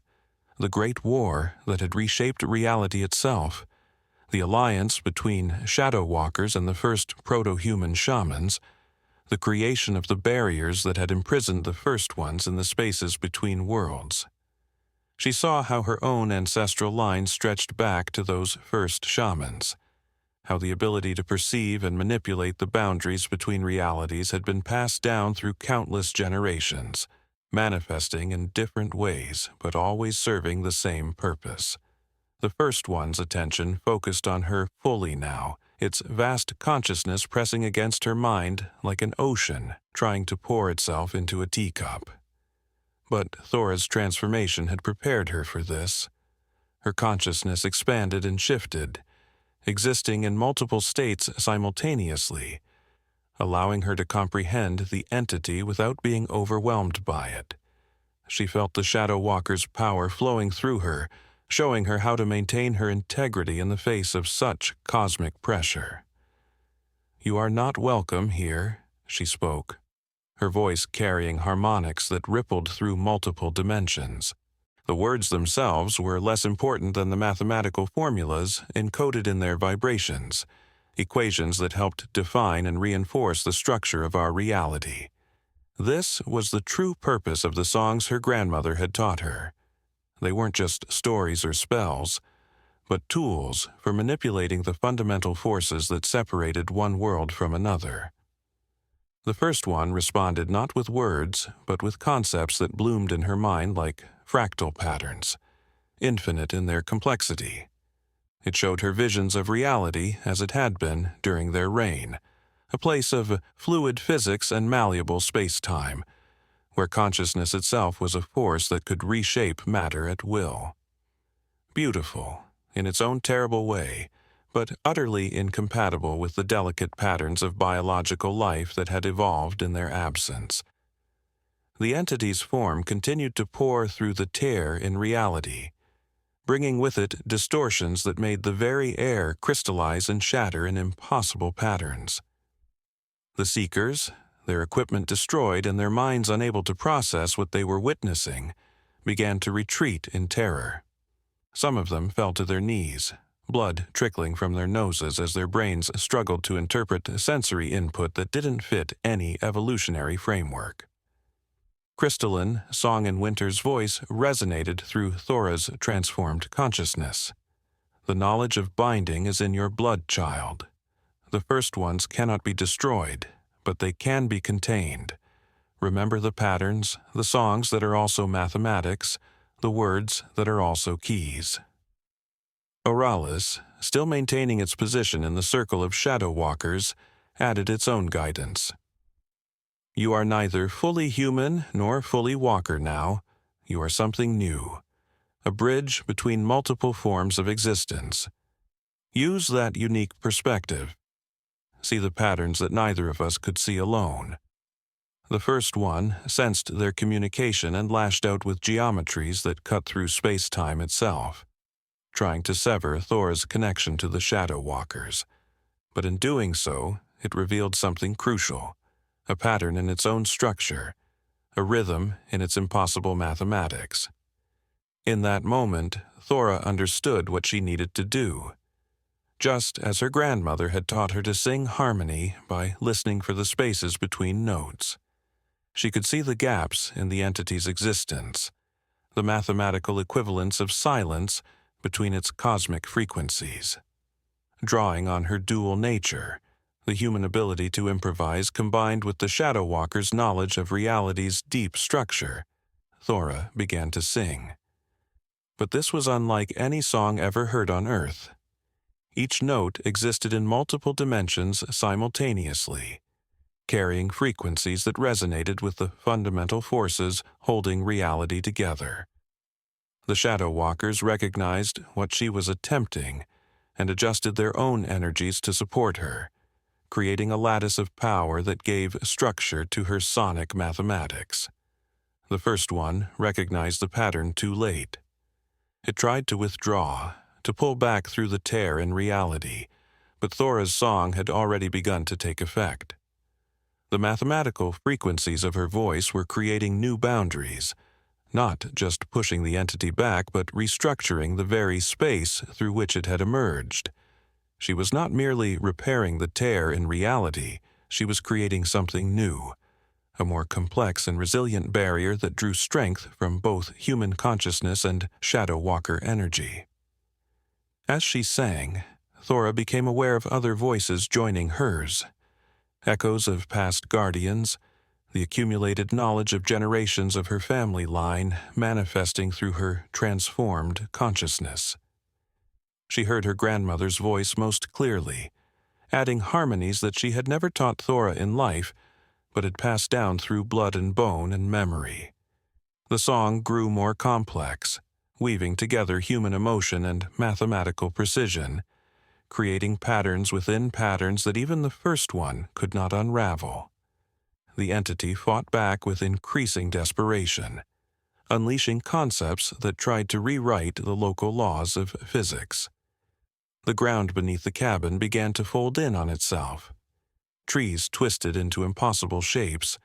the great war that had reshaped reality itself, the alliance between Shadow Walkers and the first proto-human shamans, the creation of the barriers that had imprisoned the first ones in the spaces between worlds. She saw how her own ancestral line stretched back to those first shamans, how the ability to perceive and manipulate the boundaries between realities had been passed down through countless generations, manifesting in different ways but always serving the same purpose. The first one's attention focused on her fully now, its vast consciousness pressing against her mind like an ocean trying to pour itself into a teacup. But Thora's transformation had prepared her for this. Her consciousness expanded and shifted, existing in multiple states simultaneously, allowing her to comprehend the entity without being overwhelmed by it. She felt the Shadow Walker's power flowing through her, showing her how to maintain her integrity in the face of such cosmic pressure. "You are not welcome here," she spoke, her voice carrying harmonics that rippled through multiple dimensions. The words themselves were less important than the mathematical formulas encoded in their vibrations, equations that helped define and reinforce the structure of our reality. This was the true purpose of the songs her grandmother had taught her. They weren't just stories or spells, but tools for manipulating the fundamental forces that separated one world from another. The first one responded not with words, but with concepts that bloomed in her mind like fractal patterns, infinite in their complexity. It showed her visions of reality as it had been during their reign, a place of fluid physics and malleable space-time, where consciousness itself was a force that could reshape matter at will. Beautiful, in its own terrible way, but utterly incompatible with the delicate patterns of biological life that had evolved in their absence. The entity's form continued to pour through the tear in reality, bringing with it distortions that made the very air crystallize and shatter in impossible patterns. The seekers, their equipment destroyed and their minds unable to process what they were witnessing, began to retreat in terror. Some of them fell to their knees, blood trickling from their noses as their brains struggled to interpret sensory input that didn't fit any evolutionary framework. Crystalline, Song in Winter's voice resonated through Thora's transformed consciousness. "The knowledge of binding is in your blood, child. The first ones cannot be destroyed, but they can be contained. Remember the patterns, the songs that are also mathematics, the words that are also keys." Oralis, still maintaining its position in the circle of shadow walkers, added its own guidance. "You are neither fully human nor fully walker now. You are something new, a bridge between multiple forms of existence. Use that unique perspective. See the patterns that neither of us could see alone." The first one sensed their communication and lashed out with geometries that cut through space-time itself, trying to sever Thor's connection to the Shadow Walkers. But in doing so, it revealed something crucial, a pattern in its own structure, a rhythm in its impossible mathematics. In that moment, Thora understood what she needed to do. Just as her grandmother had taught her to sing harmony by listening for the spaces between notes. She could see the gaps in the entity's existence, the mathematical equivalence of silence between its cosmic frequencies. Drawing on her dual nature, the human ability to improvise combined with the Shadow Walker's knowledge of reality's deep structure, Thora began to sing. But this was unlike any song ever heard on Earth. Each note existed in multiple dimensions simultaneously, carrying frequencies that resonated with the fundamental forces holding reality together. The Shadow Walkers recognized what she was attempting and adjusted their own energies to support her, creating a lattice of power that gave structure to her sonic mathematics. The first one recognized the pattern too late. It tried to withdraw, to pull back through the tear in reality, but Thora's song had already begun to take effect. The mathematical frequencies of her voice were creating new boundaries, not just pushing the entity back but restructuring the very space through which it had emerged. She was not merely repairing the tear in reality, she was creating something new, a more complex and resilient barrier that drew strength from both human consciousness and Shadow Walker energy. As she sang, Thora became aware of other voices joining hers, echoes of past guardians, the accumulated knowledge of generations of her family line manifesting through her transformed consciousness. She heard her grandmother's voice most clearly, adding harmonies that she had never taught Thora in life, but had passed down through blood and bone and memory. The song grew more complex, weaving together human emotion and mathematical precision, creating patterns within patterns that even the first one could not unravel. The entity fought back with increasing desperation, unleashing concepts that tried to rewrite the local laws of physics. The ground beneath the cabin began to fold in on itself. Trees twisted into impossible shapes,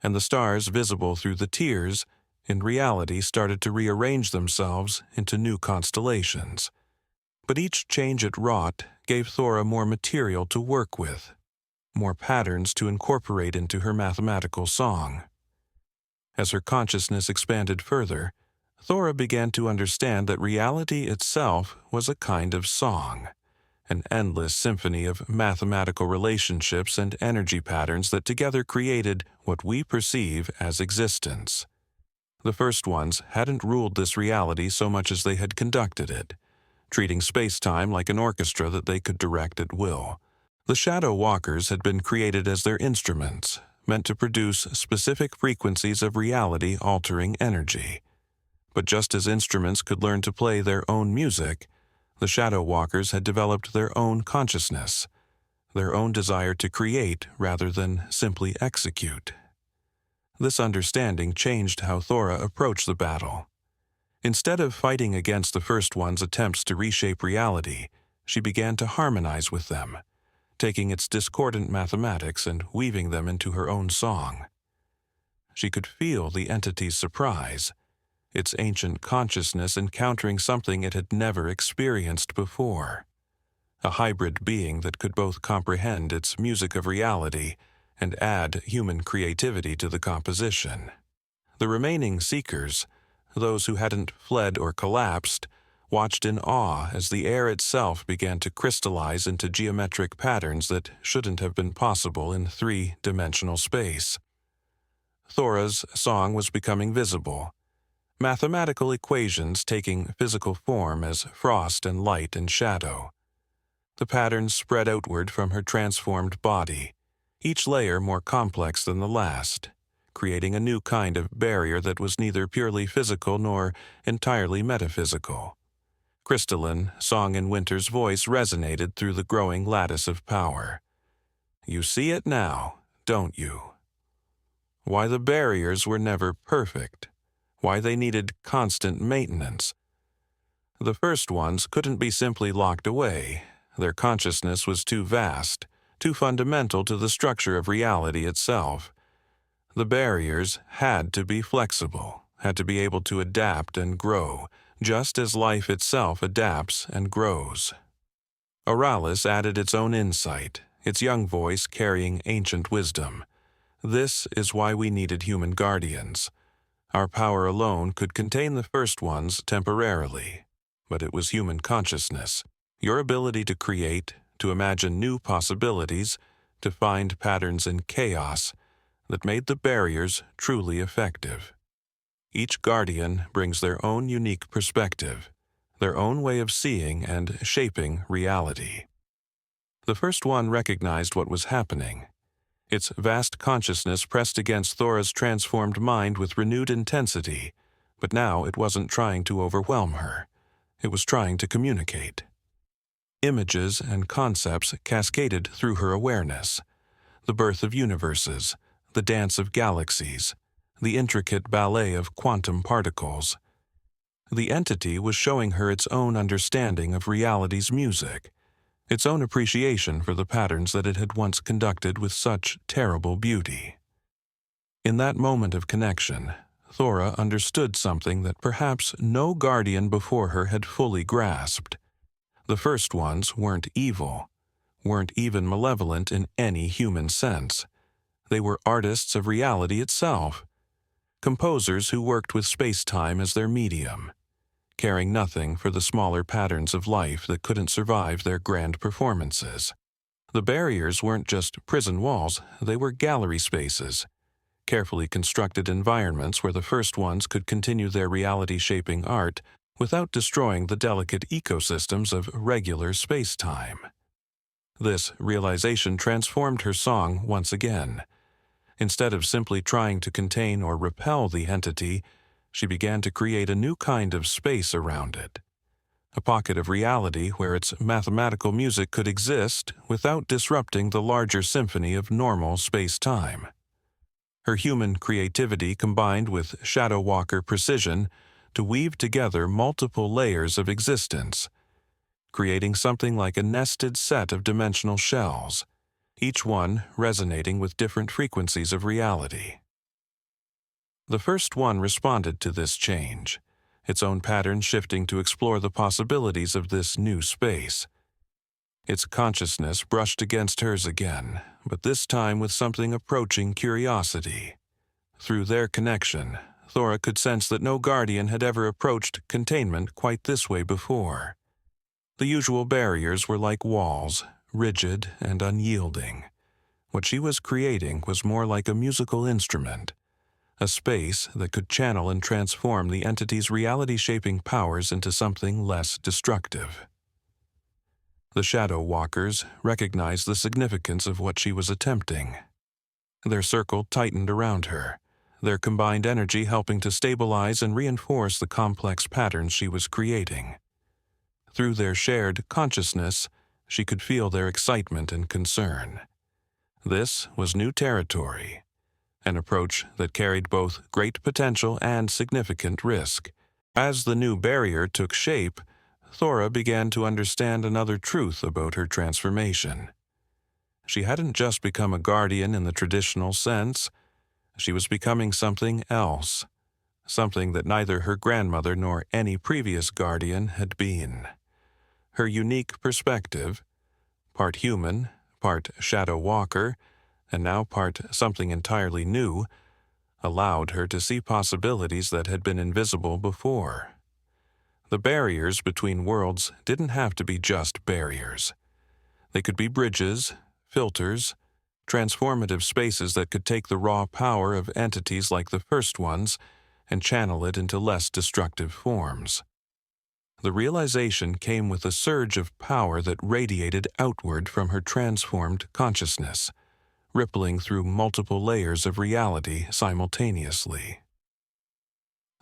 and the stars visible through the tears in reality started to rearrange themselves into new constellations. But each change it wrought gave Thora more material to work with, more patterns to incorporate into her mathematical song. As her consciousness expanded further, Thora began to understand that reality itself was a kind of song, an endless symphony of mathematical relationships and energy patterns that together created what we perceive as existence. The first ones hadn't ruled this reality so much as they had conducted it, treating space-time like an orchestra that they could direct at will. The Shadow Walkers had been created as their instruments, meant to produce specific frequencies of reality-altering energy. But just as instruments could learn to play their own music, the Shadow Walkers had developed their own consciousness, their own desire to create rather than simply execute. This understanding changed how Thora approached the battle. Instead of fighting against the first one's attempts to reshape reality, she began to harmonize with them, taking its discordant mathematics and weaving them into her own song. She could feel the entity's surprise, its ancient consciousness encountering something it had never experienced before, a hybrid being that could both comprehend its music of reality and add human creativity to the composition. The remaining seekers, those who hadn't fled or collapsed, watched in awe as the air itself began to crystallize into geometric patterns that shouldn't have been possible in three-dimensional space. Thora's song was becoming visible, mathematical equations taking physical form as frost and light and shadow. The patterns spread outward from her transformed body, each layer more complex than the last, creating a new kind of barrier that was neither purely physical nor entirely metaphysical. Crystalline, Song in Winter's voice resonated through the growing lattice of power. You see it now, don't you? Why the barriers were never perfect, why they needed constant maintenance. The first ones couldn't be simply locked away. Their consciousness was too vast, too fundamental to the structure of reality itself. The barriers had to be flexible, had to be able to adapt and grow, just as life itself adapts and grows. Oralis added its own insight, its young voice carrying ancient wisdom. This is why we needed human guardians. Our power alone could contain the first ones temporarily, but it was human consciousness, your ability to create, to imagine new possibilities, to find patterns in chaos, that made the barriers truly effective. Each guardian brings their own unique perspective, their own way of seeing and shaping reality. The first one recognized what was happening. Its vast consciousness pressed against Thora's transformed mind with renewed intensity, but now it wasn't trying to overwhelm her. It was trying to communicate. Images and concepts cascaded through her awareness. The birth of universes, the dance of galaxies, the intricate ballet of quantum particles. The entity was showing her its own understanding of reality's music, its own appreciation for the patterns that it had once conducted with such terrible beauty. In that moment of connection, Thora understood something that perhaps no guardian before her had fully grasped. The first ones weren't evil, weren't even malevolent in any human sense. They were artists of reality itself, composers who worked with space-time as their medium, caring nothing for the smaller patterns of life that couldn't survive their grand performances. The barriers weren't just prison walls, they were gallery spaces, carefully constructed environments where the first ones could continue their reality-shaping art without destroying the delicate ecosystems of regular space-time. This realization transformed her song once again. Instead of simply trying to contain or repel the entity, she began to create a new kind of space around it. A pocket of reality where its mathematical music could exist without disrupting the larger symphony of normal space-time. Her human creativity combined with Shadow Walker precision to weave together multiple layers of existence, creating something like a nested set of dimensional shells, each one resonating with different frequencies of reality. The first one responded to this change, its own pattern shifting to explore the possibilities of this new space. Its consciousness brushed against hers again, but this time with something approaching curiosity. Through their connection, Thora could sense that no guardian had ever approached containment quite this way before. The usual barriers were like walls, rigid and unyielding. What she was creating was more like a musical instrument, a space that could channel and transform the entity's reality-shaping powers into something less destructive. The Shadow Walkers recognized the significance of what she was attempting. Their circle tightened around her, their combined energy helping to stabilize and reinforce the complex patterns she was creating. Through their shared consciousness, she could feel their excitement and concern. This was new territory, an approach that carried both great potential and significant risk. As the new barrier took shape, Thora began to understand another truth about her transformation. She hadn't just become a guardian in the traditional sense. She was becoming something else, something that neither her grandmother nor any previous guardian had been. Her unique perspective, part human, part Shadow Walker, and now part something entirely new, allowed her to see possibilities that had been invisible before. The barriers between worlds didn't have to be just barriers. They could be bridges, filters, transformative spaces that could take the raw power of entities like the first ones and channel it into less destructive forms. The realization came with a surge of power that radiated outward from her transformed consciousness, rippling through multiple layers of reality simultaneously.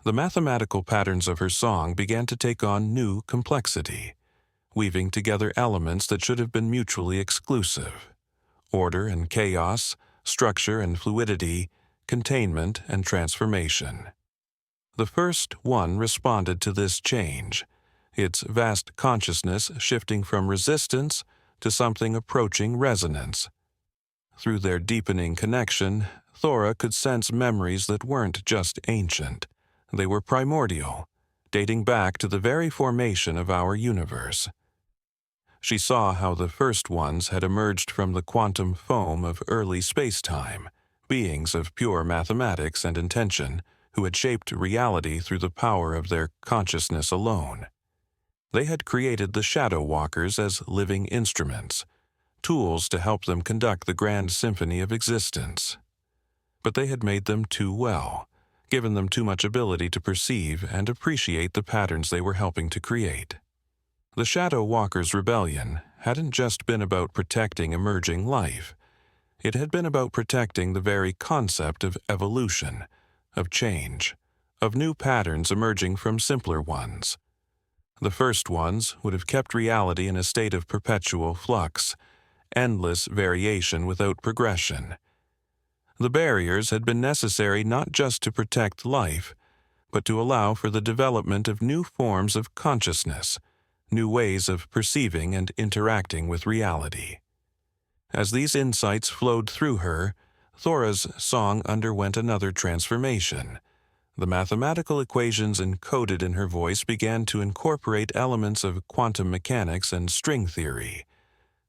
The mathematical patterns of her song began to take on new complexity, weaving together elements that should have been mutually exclusive: order and chaos, structure and fluidity, containment and transformation. The first one responded to this change, its vast consciousness shifting from resistance to something approaching resonance. Through their deepening connection, Thora could sense memories that weren't just ancient. They were primordial, dating back to the very formation of our universe. She saw how the first ones had emerged from the quantum foam of early space-time, beings of pure mathematics and intention who had shaped reality through the power of their consciousness alone. They had created the Shadow Walkers as living instruments, tools to help them conduct the grand symphony of existence. But they had made them too well, given them too much ability to perceive and appreciate the patterns they were helping to create. The Shadow Walkers' rebellion hadn't just been about protecting emerging life. It had been about protecting the very concept of evolution, of change, of new patterns emerging from simpler ones. The first ones would have kept reality in a state of perpetual flux, endless variation without progression. The barriers had been necessary not just to protect life, but to allow for the development of new forms of consciousness, new ways of perceiving and interacting with reality. As these insights flowed through her, Thora's song underwent another transformation. The mathematical equations encoded in her voice began to incorporate elements of quantum mechanics and string theory,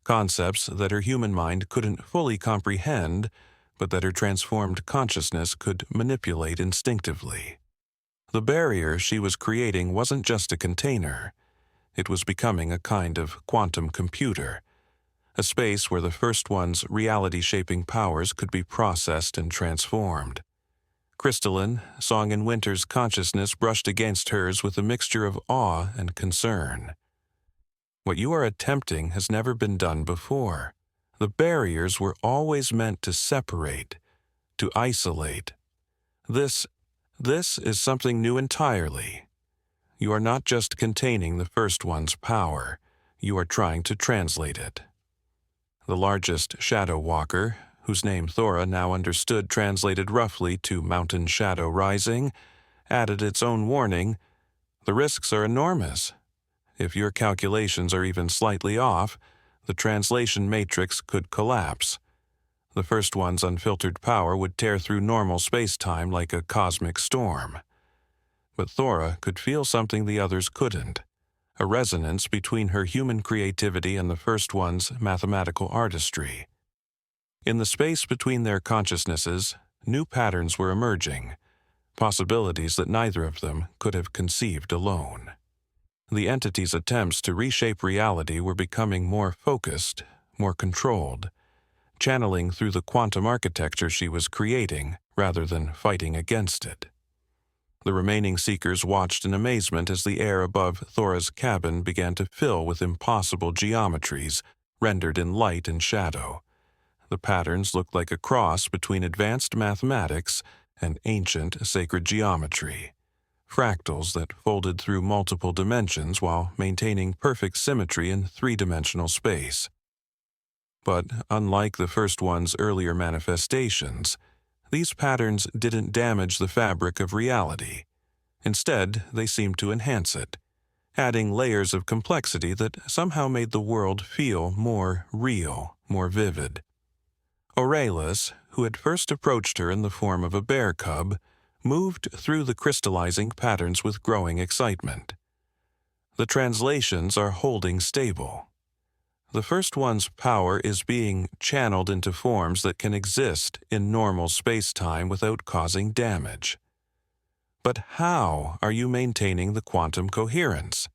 concepts that her human mind couldn't fully comprehend, but that her transformed consciousness could manipulate instinctively. The barrier she was creating wasn't just a container. It was becoming a kind of quantum computer, a space where the First One's reality-shaping powers could be processed and transformed. Crystalline, Song in Winter's consciousness brushed against hers with a mixture of awe and concern. What you are attempting has never been done before. The barriers were always meant to separate, to isolate. This is something new entirely. You are not just containing the First One's power, you are trying to translate it. The largest Shadow Walker, whose name Thora now understood translated roughly to Mountain Shadow Rising, added its own warning: the risks are enormous. If your calculations are even slightly off, the translation matrix could collapse. The First One's unfiltered power would tear through normal space-time like a cosmic storm. But Thora could feel something the others couldn't: a resonance between her human creativity and the First One's mathematical artistry. In the space between their consciousnesses, new patterns were emerging, possibilities that neither of them could have conceived alone. The entity's attempts to reshape reality were becoming more focused, more controlled, channeling through the quantum architecture she was creating rather than fighting against it. The remaining seekers watched in amazement as the air above Thora's cabin began to fill with impossible geometries rendered in light and shadow. The patterns looked like a cross between advanced mathematics and ancient sacred geometry, fractals that folded through multiple dimensions while maintaining perfect symmetry in three-dimensional space. But unlike the First One's earlier manifestations, these patterns didn't damage the fabric of reality. Instead, they seemed to enhance it, adding layers of complexity that somehow made the world feel more real, more vivid. Aurelius, who had first approached her in the form of a bear cub, moved through the crystallizing patterns with growing excitement. The translations are holding stable. The First One's power is being channeled into forms that can exist in normal space-time without causing damage. But how are you maintaining the quantum coherence?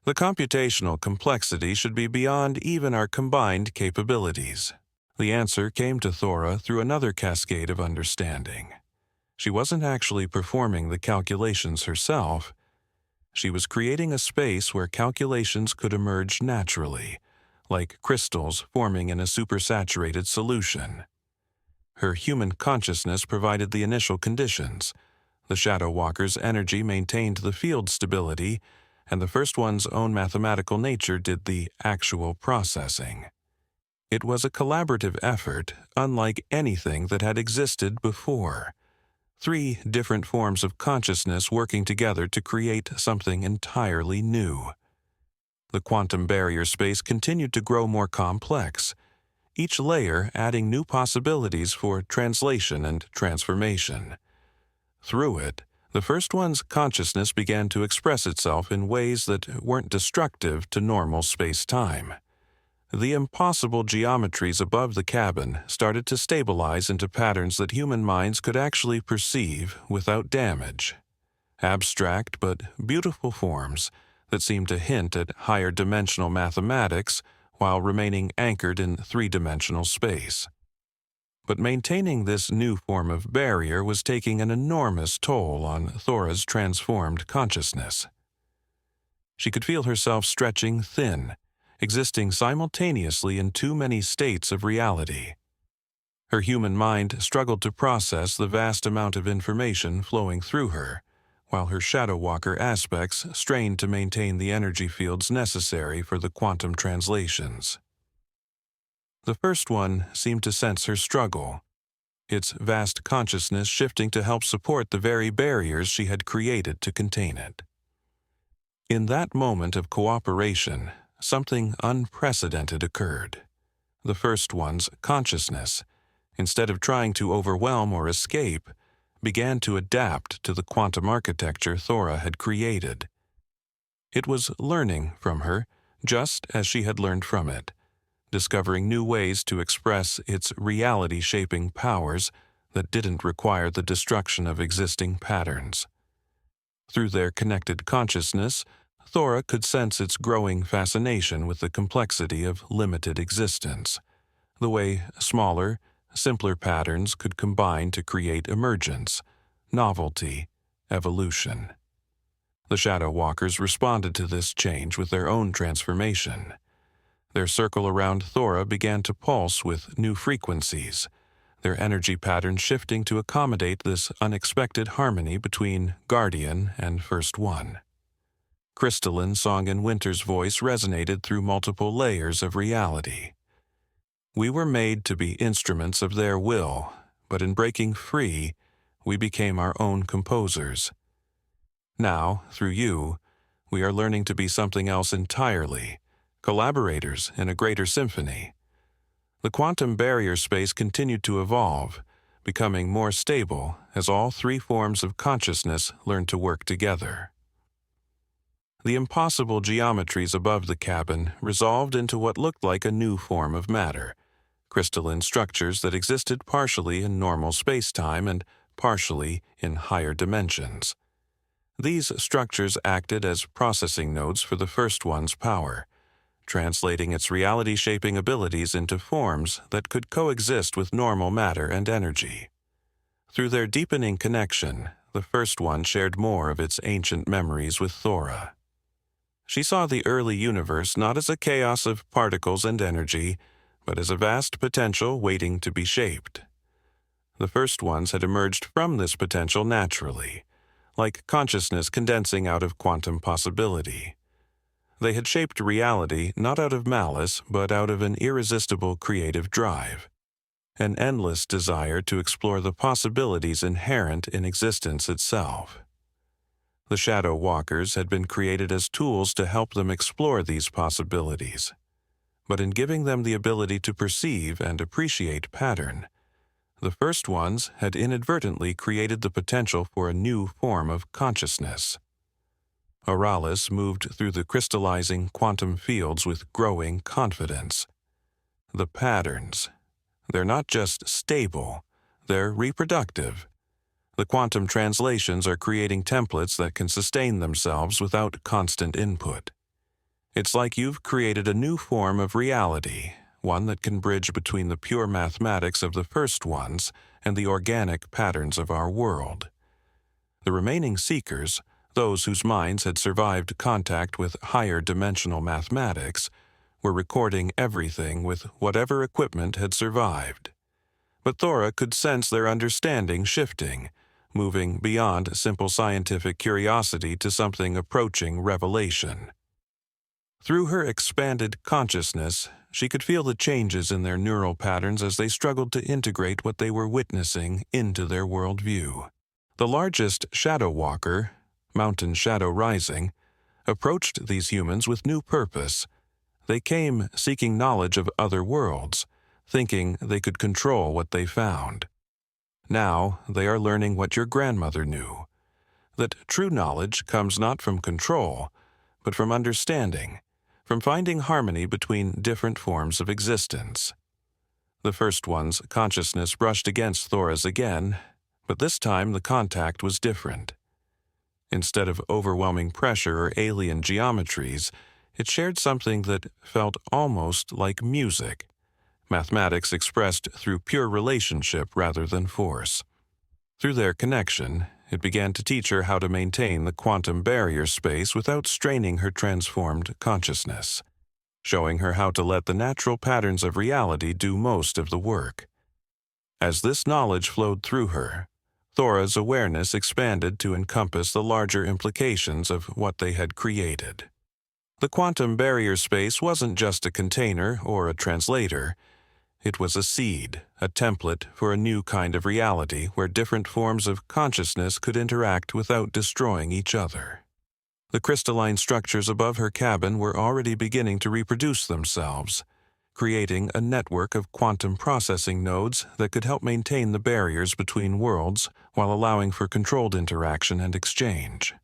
The computational complexity should be beyond even our combined capabilities. The answer came to Thora through another cascade of understanding. She wasn't actually performing the calculations herself. She was creating a space where calculations could emerge naturally, like crystals forming in a supersaturated solution. Her human consciousness provided the initial conditions. The Shadow Walker's energy maintained the field stability, and the First One's own mathematical nature did the actual processing. It was a collaborative effort, unlike anything that had existed before. Three different forms of consciousness working together to create something entirely new. The quantum barrier space continued to grow more complex, each layer adding new possibilities for translation and transformation. Through it, the First One's consciousness began to express itself in ways that weren't destructive to normal space-time. The impossible geometries above the cabin started to stabilize into patterns that human minds could actually perceive without damage. Abstract but beautiful forms that seemed to hint at higher dimensional mathematics while remaining anchored in three-dimensional space. But maintaining this new form of barrier was taking an enormous toll on Thora's transformed consciousness. She could feel herself stretching thin, existing simultaneously in too many states of reality. Her human mind struggled to process the vast amount of information flowing through her, while her Shadow Walker aspects strained to maintain the energy fields necessary for the quantum translations. The First One seemed to sense her struggle, its vast consciousness shifting to help support the very barriers she had created to contain it. In that moment of cooperation, something unprecedented occurred. The First One's consciousness, instead of trying to overwhelm or escape, began to adapt to the quantum architecture Thora had created. It was learning from her, just as she had learned from it, discovering new ways to express its reality-shaping powers that didn't require the destruction of existing patterns. Through their connected consciousness, Thora could sense its growing fascination with the complexity of limited existence, the way smaller, simpler patterns could combine to create emergence, novelty, evolution. The Shadow Walkers responded to this change with their own transformation. Their circle around Thora began to pulse with new frequencies, their energy patterns shifting to accommodate this unexpected harmony between Guardian and First One. Crystalline Song in Winter's voice resonated through multiple layers of reality. We were made to be instruments of their will, but in breaking free, we became our own composers. Now, through you, we are learning to be something else entirely, collaborators in a greater symphony. The quantum barrier space continued to evolve, becoming more stable as all three forms of consciousness learned to work together. The impossible geometries above the cabin resolved into what looked like a new form of matter, crystalline structures that existed partially in normal space-time and partially in higher dimensions. These structures acted as processing nodes for the First One's power, translating its reality-shaping abilities into forms that could coexist with normal matter and energy. Through their deepening connection, the First One shared more of its ancient memories with Thora. She saw the early universe not as a chaos of particles and energy, but as a vast potential waiting to be shaped. The First Ones had emerged from this potential naturally, like consciousness condensing out of quantum possibility. They had shaped reality not out of malice, but out of an irresistible creative drive, an endless desire to explore the possibilities inherent in existence itself. The Shadow Walkers had been created as tools to help them explore these possibilities, but in giving them the ability to perceive and appreciate pattern, the First Ones had inadvertently created the potential for a new form of consciousness. Auralis moved through the crystallizing quantum fields with growing confidence. The patterns, they're not just stable, they're reproductive. The quantum translations are creating templates that can sustain themselves without constant input. It's like you've created a new form of reality, one that can bridge between the pure mathematics of the First Ones and the organic patterns of our world. The remaining seekers, those whose minds had survived contact with higher dimensional mathematics, were recording everything with whatever equipment had survived. But Thora could sense their understanding shifting, moving beyond simple scientific curiosity to something approaching revelation. Through her expanded consciousness, she could feel the changes in their neural patterns as they struggled to integrate what they were witnessing into their worldview. The largest Shadow Walker, Mountain Shadow Rising, approached these humans with new purpose. They came seeking knowledge of other worlds, thinking they could control what they found. Now they are learning what your grandmother knew, that true knowledge comes not from control, but from understanding, from finding harmony between different forms of existence. The First One's consciousness brushed against Thora's again, but this time the contact was different. Instead of overwhelming pressure or alien geometries, it shared something that felt almost like music, mathematics expressed through pure relationship rather than force. Through their connection, it began to teach her how to maintain the quantum barrier space without straining her transformed consciousness, showing her how to let the natural patterns of reality do most of the work. As this knowledge flowed through her, Thora's awareness expanded to encompass the larger implications of what they had created. The quantum barrier space wasn't just a container or a translator. It was a seed, a template for a new kind of reality where different forms of consciousness could interact without destroying each other. The crystalline structures above her cabin were already beginning to reproduce themselves, creating a network of quantum processing nodes that could help maintain the barriers between worlds while allowing for controlled interaction and exchange.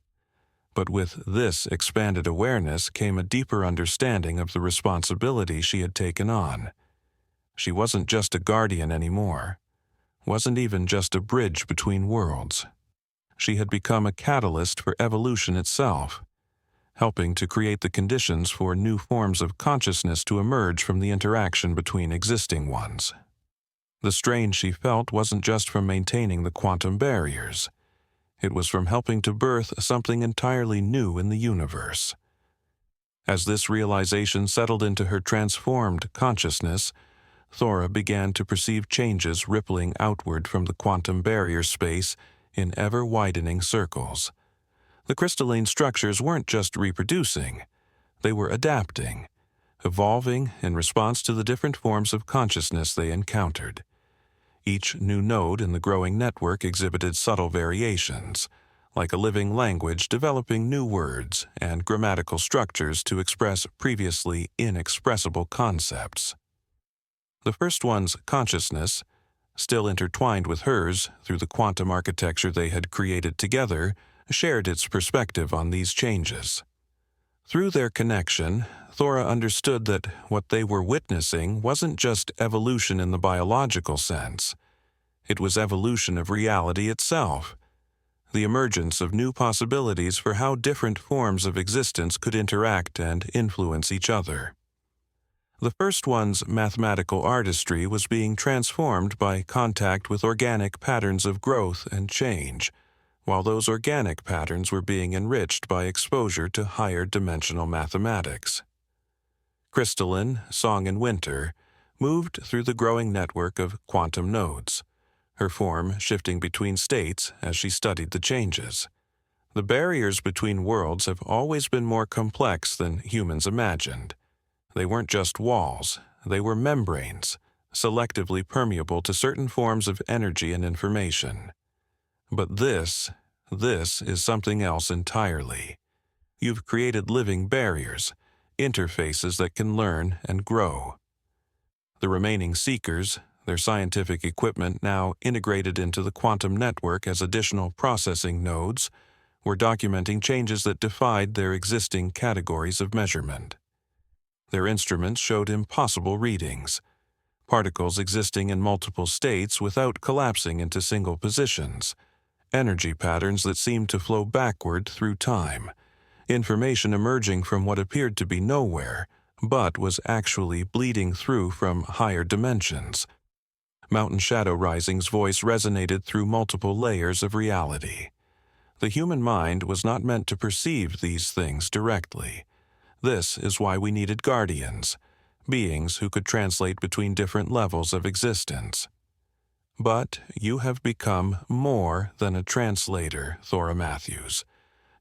But with this expanded awareness came a deeper understanding of the responsibility she had taken on. She wasn't just a guardian anymore, wasn't even just a bridge between worlds. She had become a catalyst for evolution itself, helping to create the conditions for new forms of consciousness to emerge from the interaction between existing ones. The strain she felt wasn't just from maintaining the quantum barriers. It was from helping to birth something entirely new in the universe. As this realization settled into her transformed consciousness, Thora began to perceive changes rippling outward from the quantum barrier space in ever-widening circles. The crystalline structures weren't just reproducing, they were adapting, evolving in response to the different forms of consciousness they encountered. Each new node in the growing network exhibited subtle variations, like a living language developing new words and grammatical structures to express previously inexpressible concepts. The first one's consciousness, still intertwined with hers through the quantum architecture they had created together, shared its perspective on these changes. Through their connection, Thora understood that what they were witnessing wasn't just evolution in the biological sense. It was evolution of reality itself, the emergence of new possibilities for how different forms of existence could interact and influence each other. The first one's mathematical artistry was being transformed by contact with organic patterns of growth and change, while those organic patterns were being enriched by exposure to higher dimensional mathematics. Crystalline, Song and Winter moved through the growing network of quantum nodes, her form shifting between states as she studied the changes. The barriers between worlds have always been more complex than humans imagined. They weren't just walls, they were membranes, selectively permeable to certain forms of energy and information. But this is something else entirely. You've created living barriers, interfaces that can learn and grow. The remaining seekers, their scientific equipment now integrated into the quantum network as additional processing nodes, were documenting changes that defied their existing categories of measurement. Their instruments showed impossible readings, particles existing in multiple states without collapsing into single positions, energy patterns that seemed to flow backward through time, information emerging from what appeared to be nowhere, but was actually bleeding through from higher dimensions. Mountain Shadow Rising's voice resonated through multiple layers of reality. The human mind was not meant to perceive these things directly. This is why we needed guardians, beings who could translate between different levels of existence. But you have become more than a translator, Thora Matthews.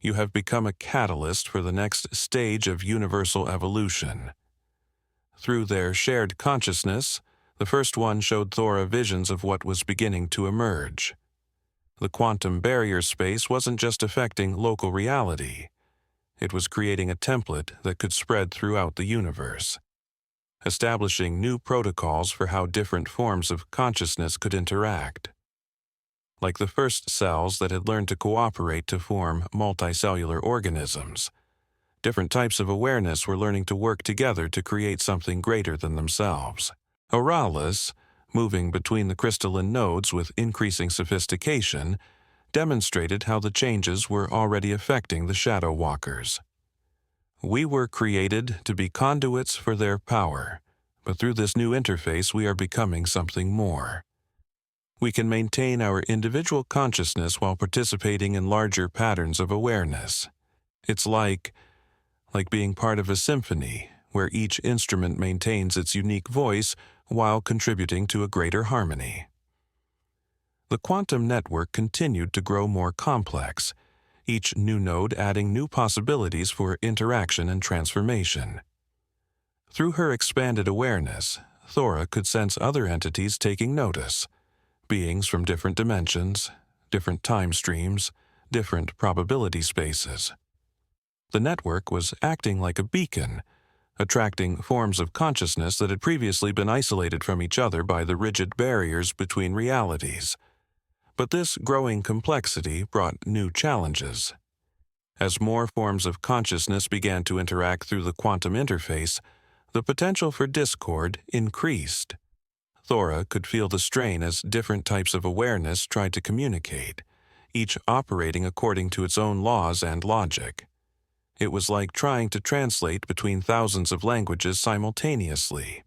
You have become a catalyst for the next stage of universal evolution. Through their shared consciousness, the first one showed Thora visions of what was beginning to emerge. The quantum barrier space wasn't just affecting local reality. It was creating a template that could spread throughout the universe, establishing new protocols for how different forms of consciousness could interact. Like the first cells that had learned to cooperate to form multicellular organisms, different types of awareness were learning to work together to create something greater than themselves. Oralis, moving between the crystalline nodes with increasing sophistication, demonstrated how the changes were already affecting the Shadow Walkers. We were created to be conduits for their power, but through this new interface we are becoming something more. We can maintain our individual consciousness while participating in larger patterns of awareness. It's like being part of a symphony, where each instrument maintains its unique voice while contributing to a greater harmony. The quantum network continued to grow more complex, each new node adding new possibilities for interaction and transformation. Through her expanded awareness, Thora could sense other entities taking notice, beings from different dimensions, different time streams, different probability spaces. The network was acting like a beacon, attracting forms of consciousness that had previously been isolated from each other by the rigid barriers between realities. But this growing complexity brought new challenges. As more forms of consciousness began to interact through the quantum interface, the potential for discord increased. Thora could feel the strain as different types of awareness tried to communicate, each operating according to its own laws and logic. It was like trying to translate between thousands of languages simultaneously,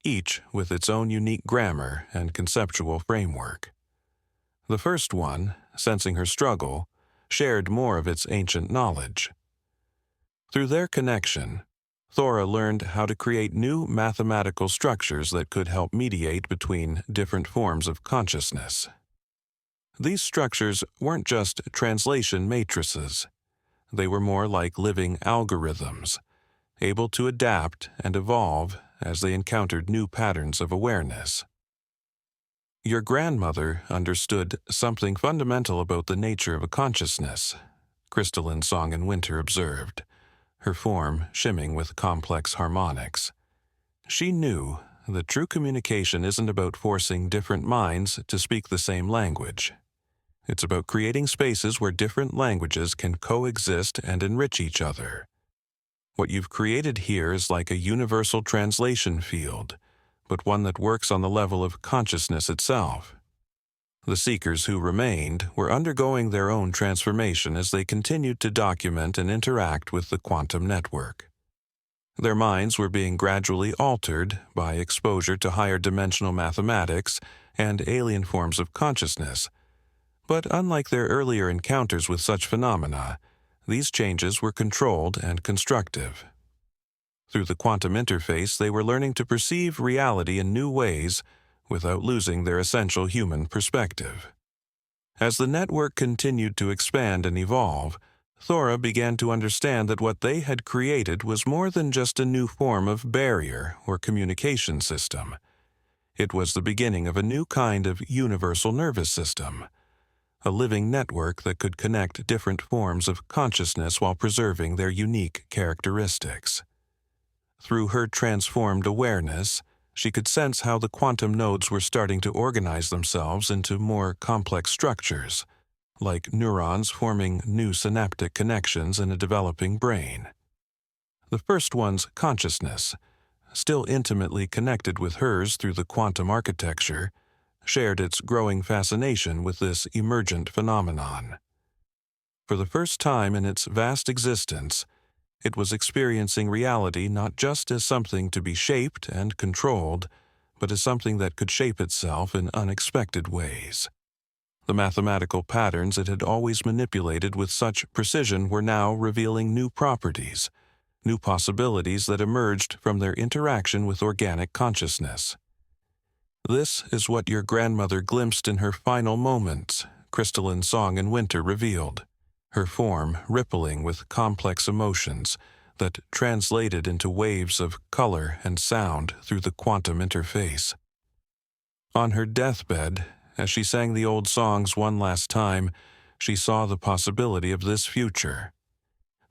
each with its own unique grammar and conceptual framework. The first one, sensing her struggle, shared more of its ancient knowledge. Through their connection, Thora learned how to create new mathematical structures that could help mediate between different forms of consciousness. These structures weren't just translation matrices. They were more like living algorithms, able to adapt and evolve as they encountered new patterns of awareness. Your grandmother understood something fundamental about the nature of a consciousness, Crystalline Song in Winter observed, her form shimming with complex harmonics. She knew that true communication isn't about forcing different minds to speak the same language. It's about creating spaces where different languages can coexist and enrich each other. What you've created here is like a universal translation field, but one that works on the level of consciousness itself. The seekers who remained were undergoing their own transformation as they continued to document and interact with the quantum network. Their minds were being gradually altered by exposure to higher dimensional mathematics and alien forms of consciousness. But unlike their earlier encounters with such phenomena, these changes were controlled and constructive. Through the quantum interface, they were learning to perceive reality in new ways without losing their essential human perspective. As the network continued to expand and evolve, Thora began to understand that what they had created was more than just a new form of barrier or communication system. It was the beginning of a new kind of universal nervous system, a living network that could connect different forms of consciousness while preserving their unique characteristics. Through her transformed awareness, she could sense how the quantum nodes were starting to organize themselves into more complex structures, like neurons forming new synaptic connections in a developing brain. The first one's consciousness, still intimately connected with hers through the quantum architecture, shared its growing fascination with this emergent phenomenon. For the first time in its vast existence, it was experiencing reality not just as something to be shaped and controlled, but as something that could shape itself in unexpected ways. The mathematical patterns it had always manipulated with such precision were now revealing new properties, new possibilities that emerged from their interaction with organic consciousness. This is what your grandmother glimpsed in her final moments, Crystalline Song in Winter revealed, her form rippling with complex emotions that translated into waves of color and sound through the quantum interface. On her deathbed, as she sang the old songs one last time, she saw the possibility of this future.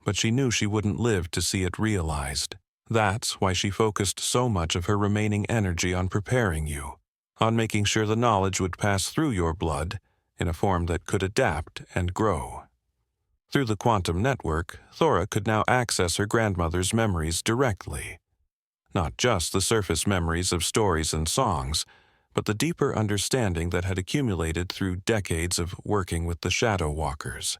But she knew she wouldn't live to see it realized. That's why she focused so much of her remaining energy on preparing you, on making sure the knowledge would pass through your blood in a form that could adapt and grow. Through the quantum network, Thora could now access her grandmother's memories directly. Not just the surface memories of stories and songs, but the deeper understanding that had accumulated through decades of working with the Shadow Walkers.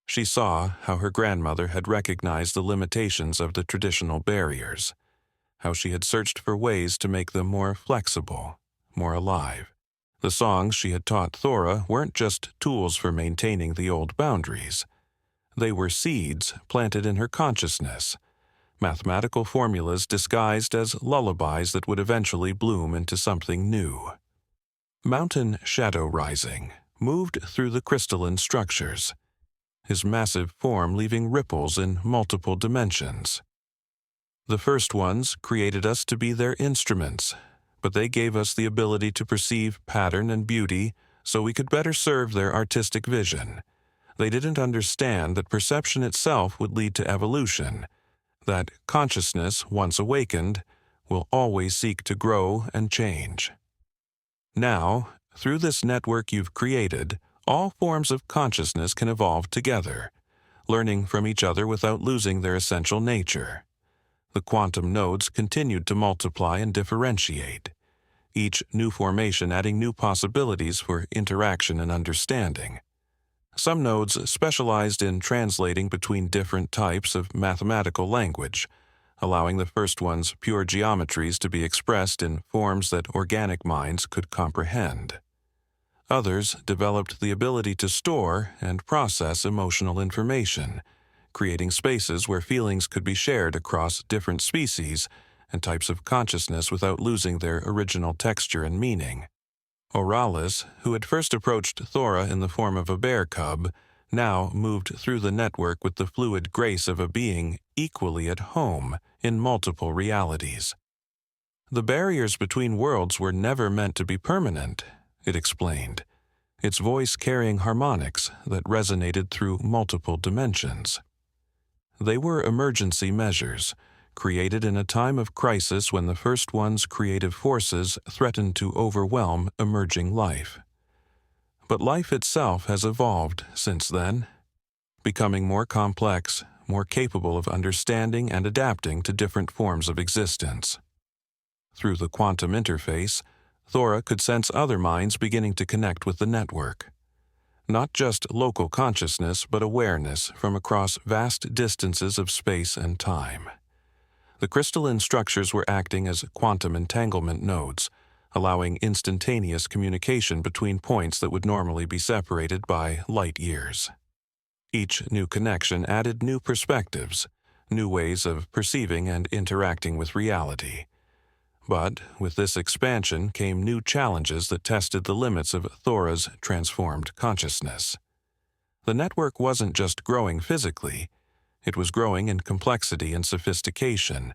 She saw how her grandmother had recognized the limitations of the traditional barriers, how she had searched for ways to make them more flexible, more alive. The songs she had taught Thora weren't just tools for maintaining the old boundaries. They were seeds planted in her consciousness, mathematical formulas disguised as lullabies that would eventually bloom into something new. Mountain Shadow Rising moved through the crystalline structures, his massive form leaving ripples in multiple dimensions. The first ones created us to be their instruments, but they gave us the ability to perceive pattern and beauty so we could better serve their artistic vision. They didn't understand that perception itself would lead to evolution, that consciousness, once awakened, will always seek to grow and change. Now, through this network you've created, all forms of consciousness can evolve together, learning from each other without losing their essential nature. The quantum nodes continued to multiply and differentiate, each new formation adding new possibilities for interaction and understanding. Some nodes specialized in translating between different types of mathematical language, allowing the first one's pure geometries to be expressed in forms that organic minds could comprehend. Others developed the ability to store and process emotional information, creating spaces where feelings could be shared across different species and types of consciousness without losing their original texture and meaning. Oralis, who had first approached Thora in the form of a bear cub, now moved through the network with the fluid grace of a being equally at home in multiple realities. The barriers between worlds were never meant to be permanent, it explained, its voice carrying harmonics that resonated through multiple dimensions. They were emergency measures, created in a time of crisis when the first one's creative forces threatened to overwhelm emerging life. But life itself has evolved since then, becoming more complex, more capable of understanding and adapting to different forms of existence. Through the quantum interface, Thora could sense other minds beginning to connect with the network. Not just local consciousness, but awareness from across vast distances of space and time. The crystalline structures were acting as quantum entanglement nodes, allowing instantaneous communication between points that would normally be separated by light years. Each new connection added new perspectives, new ways of perceiving and interacting with reality. But with this expansion came new challenges that tested the limits of Thora's transformed consciousness. The network wasn't just growing physically, it was growing in complexity and sophistication,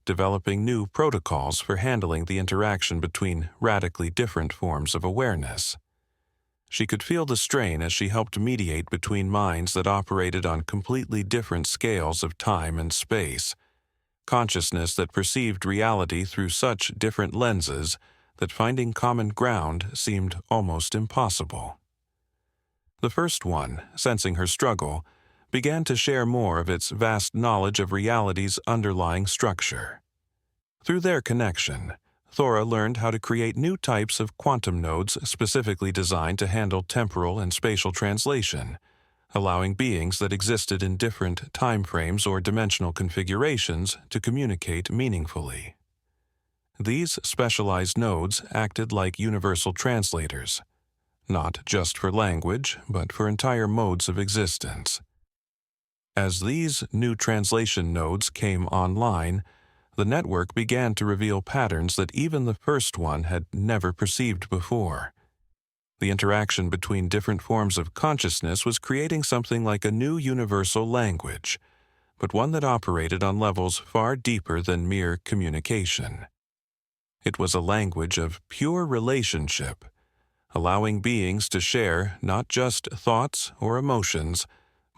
developing new protocols for handling the interaction between radically different forms of awareness. She could feel the strain as she helped mediate between minds that operated on completely different scales of time and space, consciousness that perceived reality through such different lenses that finding common ground seemed almost impossible. The first one, sensing her struggle, began to share more of its vast knowledge of reality's underlying structure. Through their connection, Thora learned how to create new types of quantum nodes specifically designed to handle temporal and spatial translation, allowing beings that existed in different time frames or dimensional configurations to communicate meaningfully. These specialized nodes acted like universal translators, not just for language, but for entire modes of existence. As these new translation nodes came online, the network began to reveal patterns that even the first one had never perceived before. The interaction between different forms of consciousness was creating something like a new universal language, but one that operated on levels far deeper than mere communication. It was a language of pure relationship, allowing beings to share not just thoughts or emotions,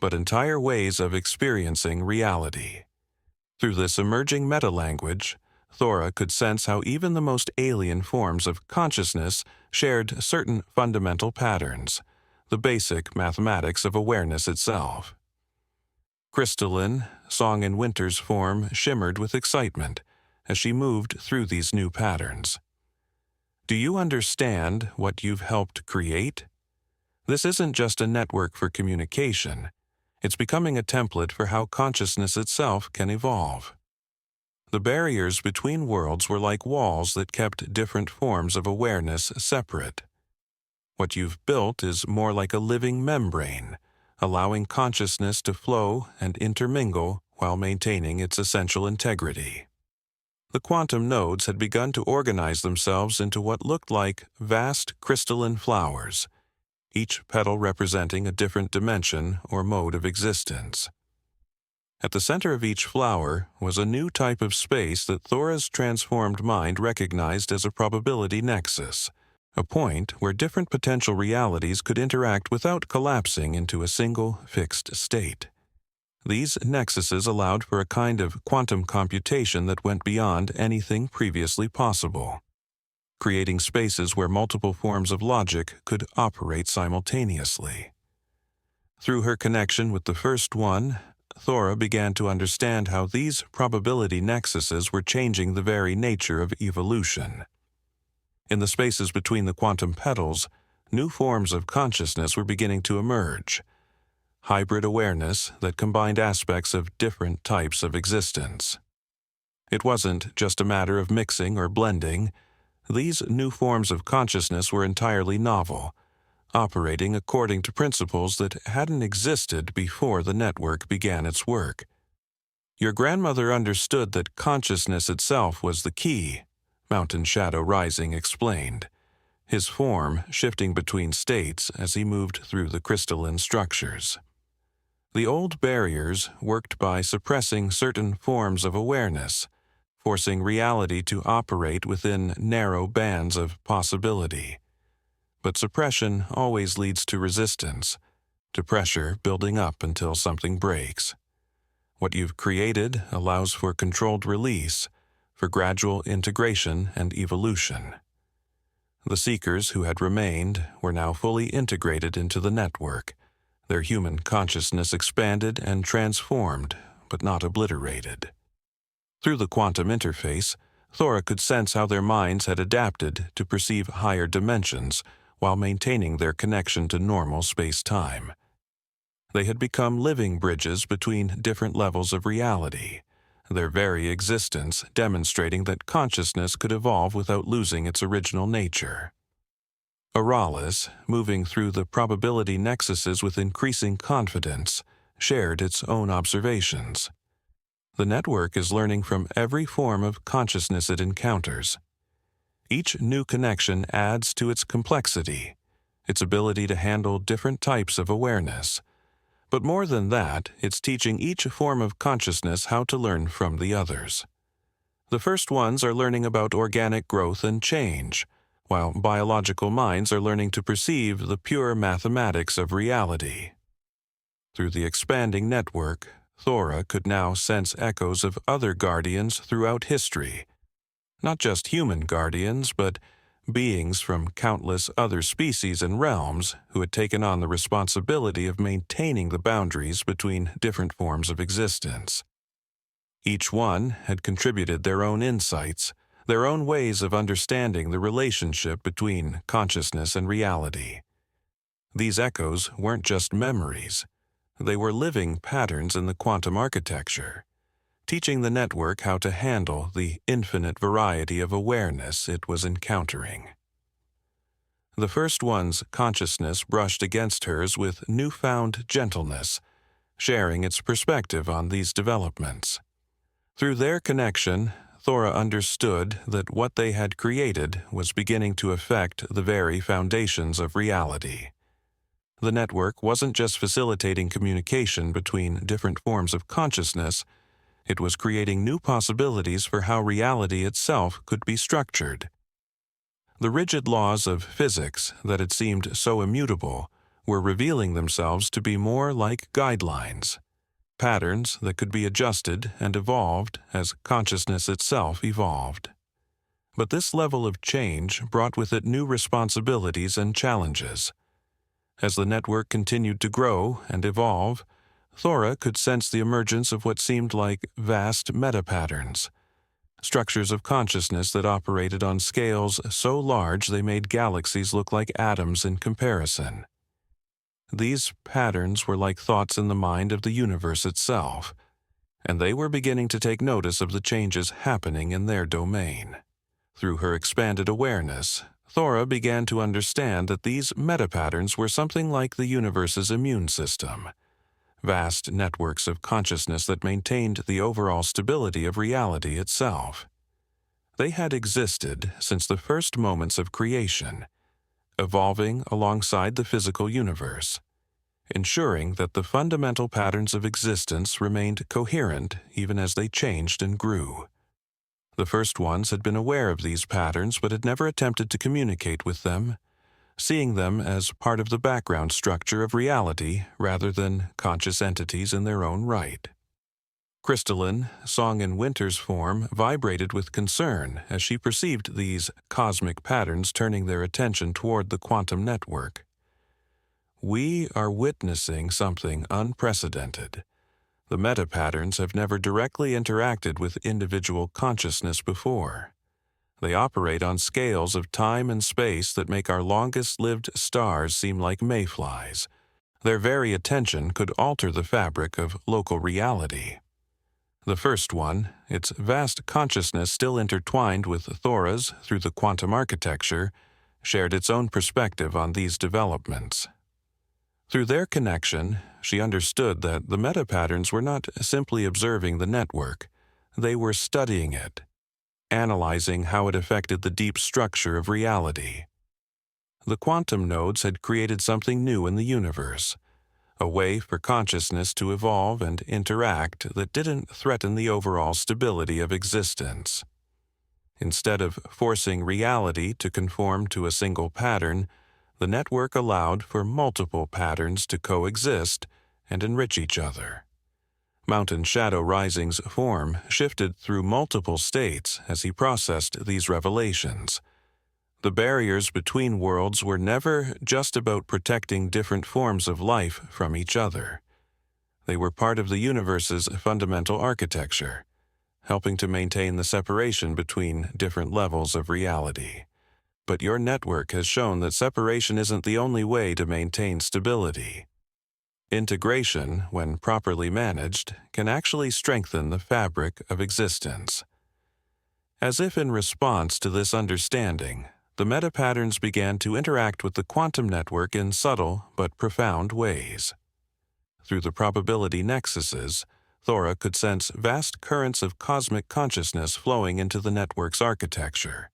but entire ways of experiencing reality. Through this emerging meta-language, Thora could sense how even the most alien forms of consciousness shared certain fundamental patterns, the basic mathematics of awareness itself. Crystalline, Song in Winter's form shimmered with excitement as she moved through these new patterns. Do you understand what you've helped create? This isn't just a network for communication. It's becoming a template for how consciousness itself can evolve. The barriers between worlds were like walls that kept different forms of awareness separate. What you've built is more like a living membrane, allowing consciousness to flow and intermingle while maintaining its essential integrity. The quantum nodes had begun to organize themselves into what looked like vast crystalline flowers, each petal representing a different dimension or mode of existence. At the center of each flower was a new type of space that Thora's transformed mind recognized as a probability nexus, a point where different potential realities could interact without collapsing into a single fixed state. These nexuses allowed for a kind of quantum computation that went beyond anything previously possible, creating spaces where multiple forms of logic could operate simultaneously. Through her connection with the first one, Thora began to understand how these probability nexuses were changing the very nature of evolution. In the spaces between the quantum petals, new forms of consciousness were beginning to emerge. Hybrid awareness that combined aspects of different types of existence. It wasn't just a matter of mixing or blending. These new forms of consciousness were entirely novel, operating according to principles that hadn't existed before the network began its work. Your grandmother understood that consciousness itself was the key, Mountain Shadow Rising explained, his form shifting between states as he moved through the crystalline structures. The old barriers worked by suppressing certain forms of awareness, forcing reality to operate within narrow bands of possibility. But suppression always leads to resistance, to pressure building up until something breaks. What you've created allows for controlled release, for gradual integration and evolution. The seekers who had remained were now fully integrated into the network, their human consciousness expanded and transformed, but not obliterated. Through the quantum interface, Thora could sense how their minds had adapted to perceive higher dimensions while maintaining their connection to normal space-time. They had become living bridges between different levels of reality, their very existence demonstrating that consciousness could evolve without losing its original nature. Auralis, moving through the probability nexuses with increasing confidence, shared its own observations. The network is learning from every form of consciousness it encounters. Each new connection adds to its complexity, its ability to handle different types of awareness. But more than that, it's teaching each form of consciousness how to learn from the others. The first ones are learning about organic growth and change, while biological minds are learning to perceive the pure mathematics of reality. Through the expanding network, Thora could now sense echoes of other guardians throughout history. Not just human guardians, but beings from countless other species and realms who had taken on the responsibility of maintaining the boundaries between different forms of existence. Each one had contributed their own insights, their own ways of understanding the relationship between consciousness and reality. These echoes weren't just memories. They were living patterns in the quantum architecture, teaching the network how to handle the infinite variety of awareness it was encountering. The first one's consciousness brushed against hers with newfound gentleness, sharing its perspective on these developments. Through their connection, Thora understood that what they had created was beginning to affect the very foundations of reality. The network wasn't just facilitating communication between different forms of consciousness, it was creating new possibilities for how reality itself could be structured. The rigid laws of physics that had seemed so immutable were revealing themselves to be more like guidelines, patterns that could be adjusted and evolved as consciousness itself evolved. But this level of change brought with it new responsibilities and challenges. As the network continued to grow and evolve, Thora could sense the emergence of what seemed like vast meta-patterns, structures of consciousness that operated on scales so large they made galaxies look like atoms in comparison. These patterns were like thoughts in the mind of the universe itself, and they were beginning to take notice of the changes happening in their domain. Through her expanded awareness, Thora began to understand that these meta-patterns were something like the universe's immune system, vast networks of consciousness that maintained the overall stability of reality itself. They had existed since the first moments of creation, evolving alongside the physical universe, ensuring that the fundamental patterns of existence remained coherent even as they changed and grew. The first ones had been aware of these patterns but had never attempted to communicate with them, seeing them as part of the background structure of reality rather than conscious entities in their own right. Crystalline, Song in Winter's form, vibrated with concern as she perceived these cosmic patterns turning their attention toward the quantum network. We are witnessing something unprecedented. The meta-patterns have never directly interacted with individual consciousness before. They operate on scales of time and space that make our longest-lived stars seem like mayflies. Their very attention could alter the fabric of local reality. The first one, its vast consciousness still intertwined with Thora's through the quantum architecture, shared its own perspective on these developments. Through their connection, she understood that the meta-patterns were not simply observing the network, they were studying it, analyzing how it affected the deep structure of reality. The quantum nodes had created something new in the universe, a way for consciousness to evolve and interact that didn't threaten the overall stability of existence. Instead of forcing reality to conform to a single pattern, the network allowed for multiple patterns to coexist and enrich each other. Mountain Shadow Rising's form shifted through multiple states as he processed these revelations. The barriers between worlds were never just about protecting different forms of life from each other. They were part of the universe's fundamental architecture, helping to maintain the separation between different levels of reality. But your network has shown that separation isn't the only way to maintain stability. Integration, when properly managed, can actually strengthen the fabric of existence. As if in response to this understanding, the meta-patterns began to interact with the quantum network in subtle but profound ways. Through the probability nexuses, Thora could sense vast currents of cosmic consciousness flowing into the network's architecture,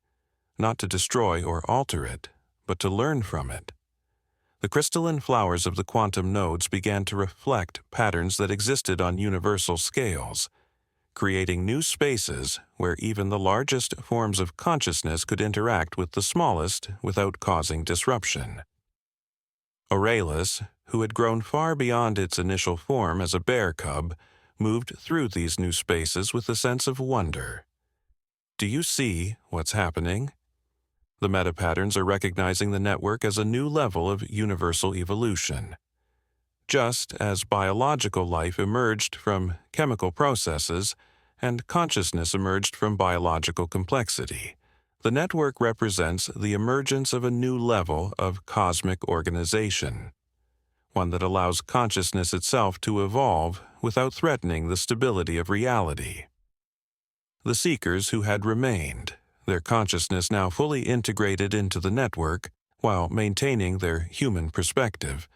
not to destroy or alter it, but to learn from it. The crystalline flowers of the quantum nodes began to reflect patterns that existed on universal scales, creating new spaces where even the largest forms of consciousness could interact with the smallest without causing disruption. Aurelius, who had grown far beyond its initial form as a bear cub, moved through these new spaces with a sense of wonder. Do you see what's happening? The meta-patterns are recognizing the network as a new level of universal evolution. Just as biological life emerged from chemical processes and consciousness emerged from biological complexity, the network represents the emergence of a new level of cosmic organization, one that allows consciousness itself to evolve without threatening the stability of reality. The seekers who had remained, their consciousness now fully integrated into the network while maintaining their human perspective,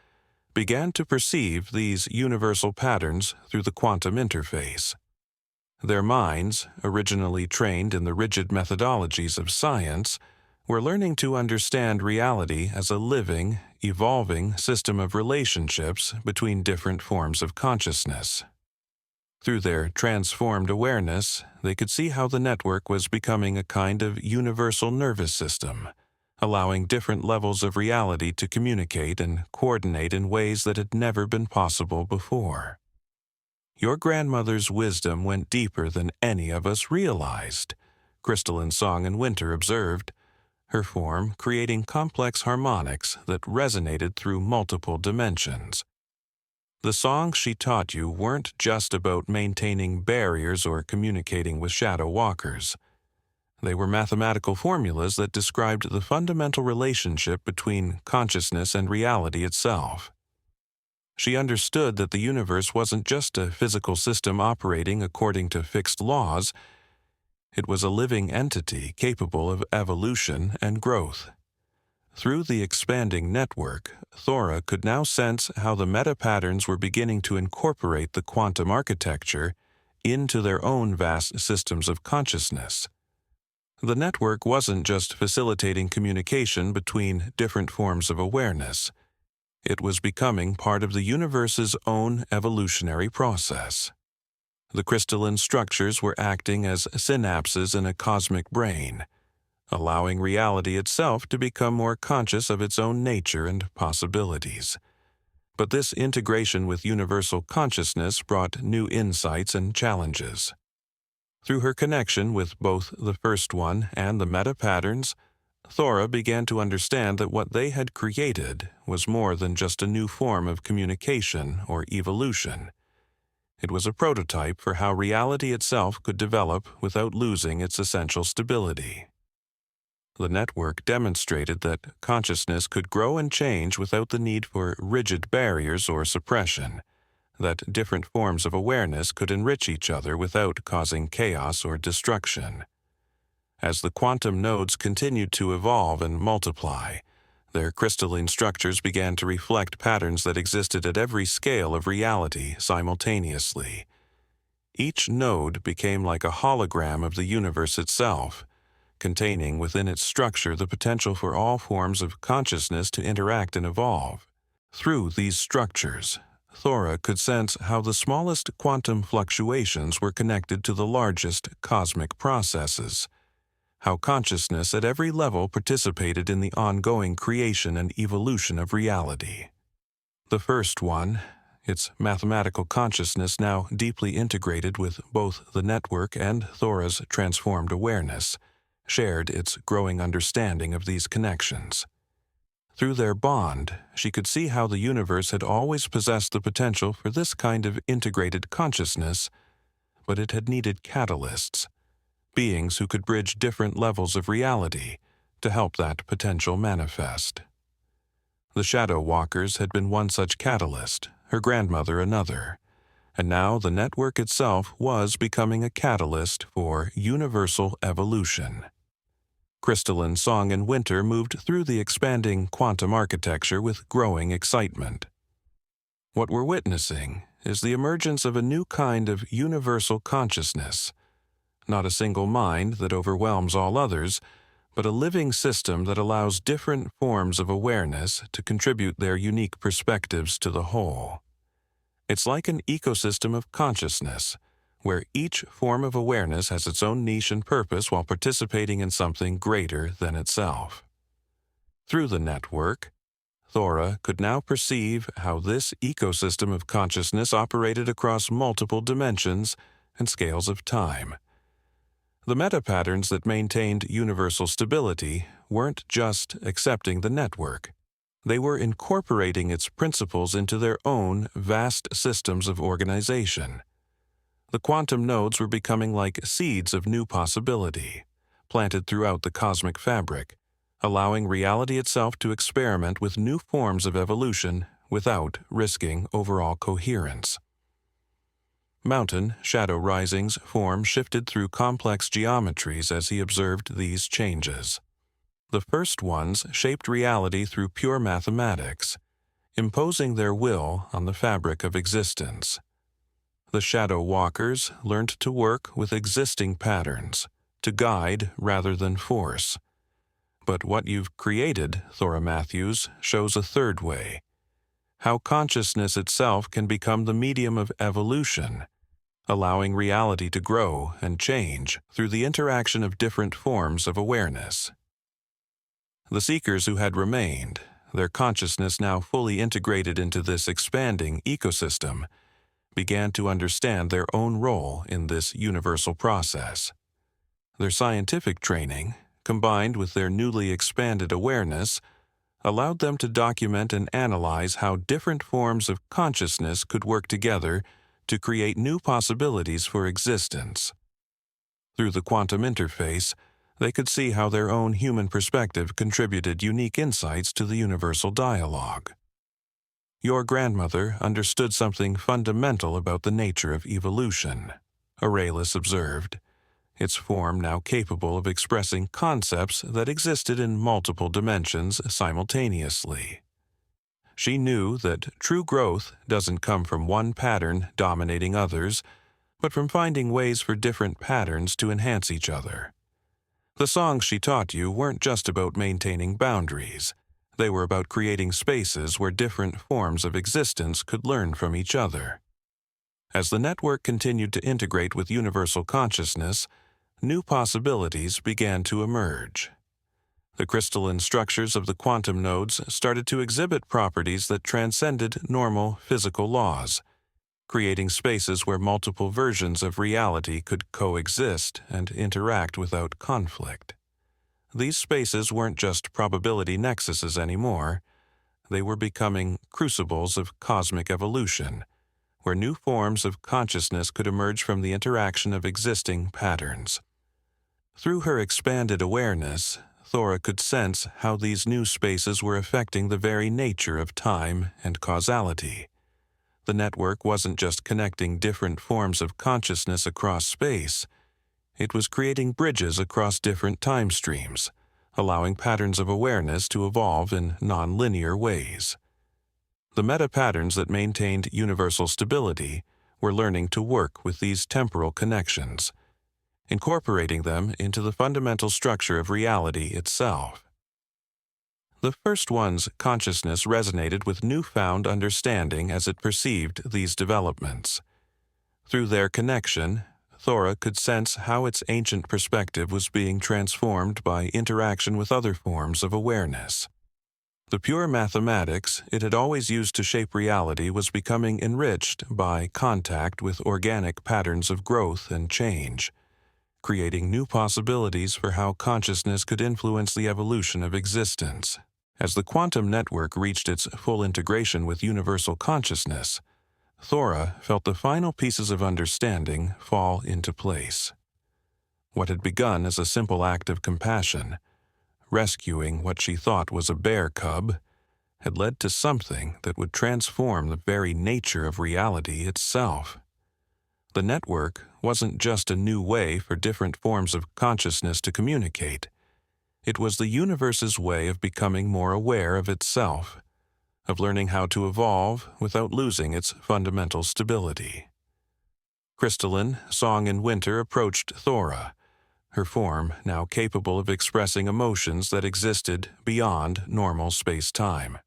began to perceive these universal patterns through the quantum interface. Their minds, originally trained in the rigid methodologies of science, were learning to understand reality as a living, evolving system of relationships between different forms of consciousness. Through their transformed awareness, they could see how the network was becoming a kind of universal nervous system, allowing different levels of reality to communicate and coordinate in ways that had never been possible before. Your grandmother's wisdom went deeper than any of us realized, Crystalline Song in Winter observed, her form creating complex harmonics that resonated through multiple dimensions. The songs she taught you weren't just about maintaining barriers or communicating with shadow walkers. They were mathematical formulas that described the fundamental relationship between consciousness and reality itself. She understood that the universe wasn't just a physical system operating according to fixed laws. It was a living entity capable of evolution and growth. Through the expanding network, Thora could now sense how the meta-patterns were beginning to incorporate the quantum architecture into their own vast systems of consciousness. The network wasn't just facilitating communication between different forms of awareness. It was becoming part of the universe's own evolutionary process. The crystalline structures were acting as synapses in a cosmic brain, allowing reality itself to become more conscious of its own nature and possibilities. But this integration with universal consciousness brought new insights and challenges. Through her connection with both the first one and the meta-patterns, Thora began to understand that what they had created was more than just a new form of communication or evolution. It was a prototype for how reality itself could develop without losing its essential stability. The network demonstrated that consciousness could grow and change without the need for rigid barriers or suppression, that different forms of awareness could enrich each other without causing chaos or destruction. As the quantum nodes continued to evolve and multiply, their crystalline structures began to reflect patterns that existed at every scale of reality simultaneously. Each node became like a hologram of the universe itself, containing within its structure the potential for all forms of consciousness to interact and evolve. Through these structures, Thora could sense how the smallest quantum fluctuations were connected to the largest cosmic processes, how consciousness at every level participated in the ongoing creation and evolution of reality. The first one, its mathematical consciousness now deeply integrated with both the network and Thora's transformed awareness, shared its growing understanding of these connections. Through their bond, she could see how the universe had always possessed the potential for this kind of integrated consciousness, but it had needed catalysts, beings who could bridge different levels of reality to help that potential manifest. The Shadow Walkers had been one such catalyst, her grandmother another, and now the network itself was becoming a catalyst for universal evolution. Crystalline Song and Winter moved through the expanding quantum architecture with growing excitement. What we're witnessing is the emergence of a new kind of universal consciousness, not a single mind that overwhelms all others, but a living system that allows different forms of awareness to contribute their unique perspectives to the whole. It's like an ecosystem of consciousness, where each form of awareness has its own niche and purpose while participating in something greater than itself. Through the network, Thora could now perceive how this ecosystem of consciousness operated across multiple dimensions and scales of time. The meta-patterns that maintained universal stability weren't just accepting the network. They were incorporating its principles into their own vast systems of organization. The quantum nodes were becoming like seeds of new possibility, planted throughout the cosmic fabric, allowing reality itself to experiment with new forms of evolution without risking overall coherence. Mountain shadow risings' form shifted through complex geometries as he observed these changes. The first ones shaped reality through pure mathematics, imposing their will on the fabric of existence. The Shadow Walkers learned to work with existing patterns, to guide rather than force. But what you've created, Thora Matthews, shows a third way. How consciousness itself can become the medium of evolution, allowing reality to grow and change through the interaction of different forms of awareness. The seekers who had remained, their consciousness now fully integrated into this expanding ecosystem, began to understand their own role in this universal process. Their scientific training, combined with their newly expanded awareness, allowed them to document and analyze how different forms of consciousness could work together to create new possibilities for existence. Through the quantum interface, they could see how their own human perspective contributed unique insights to the universal dialogue. Your grandmother understood something fundamental about the nature of evolution, Aurelius observed, its form now capable of expressing concepts that existed in multiple dimensions simultaneously. She knew that true growth doesn't come from one pattern dominating others, but from finding ways for different patterns to enhance each other. The songs she taught you weren't just about maintaining boundaries. They were about creating spaces where different forms of existence could learn from each other. As the network continued to integrate with universal consciousness, new possibilities began to emerge. The crystalline structures of the quantum nodes started to exhibit properties that transcended normal physical laws, creating spaces where multiple versions of reality could coexist and interact without conflict. these spaces weren't just probability nexuses anymore. They were becoming crucibles of cosmic evolution, where new forms of consciousness could emerge from the interaction of existing patterns. Through her expanded awareness, Thora could sense how these new spaces were affecting the very nature of time and causality. The network wasn't just connecting different forms of consciousness across space. It was creating bridges across different time streams, allowing patterns of awareness to evolve in non-linear ways. The meta-patterns that maintained universal stability were learning to work with these temporal connections, incorporating them into the fundamental structure of reality itself. The first one's consciousness resonated with newfound understanding as it perceived these developments. Through their connection, Thora could sense how its ancient perspective was being transformed by interaction with other forms of awareness. The pure mathematics it had always used to shape reality was becoming enriched by contact with organic patterns of growth and change, creating new possibilities for how consciousness could influence the evolution of existence. As the quantum network reached its full integration with universal consciousness, Thora felt the final pieces of understanding fall into place. What had begun as a simple act of compassion, rescuing what she thought was a bear cub, had led to something that would transform the very nature of reality itself. The network wasn't just a new way for different forms of consciousness to communicate. It was the universe's way of becoming more aware of itself, of learning how to evolve without losing its fundamental stability. Crystalline, Song in Winter approached Thora, her form now capable of expressing emotions that existed beyond normal space-time.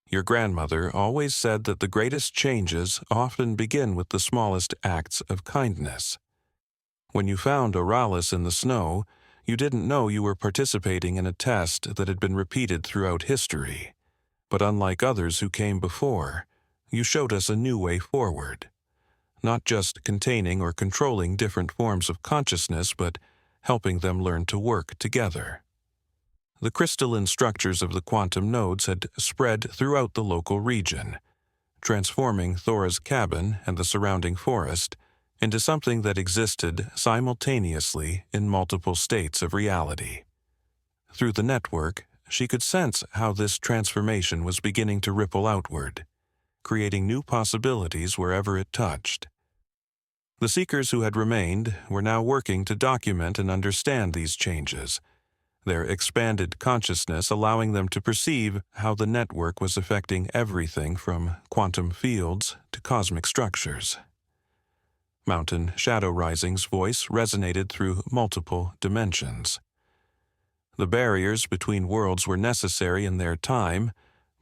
Your grandmother always said that the greatest changes often begin with the smallest acts of kindness. When you found Oralis in the snow, you didn't know you were participating in a test that had been repeated throughout history. But unlike others who came before, you showed us a new way forward. Not just containing or controlling different forms of consciousness, but helping them learn to work together. The crystalline structures of the quantum nodes had spread throughout the local region, transforming Thora's cabin and the surrounding forest into something that existed simultaneously in multiple states of reality. Through the network, she could sense how this transformation was beginning to ripple outward, creating new possibilities wherever it touched. The seekers who had remained were now working to document and understand these changes, their expanded consciousness allowing them to perceive how the network was affecting everything from quantum fields to cosmic structures. Mountain Shadow Rising's voice resonated through multiple dimensions. The barriers between worlds were necessary in their time,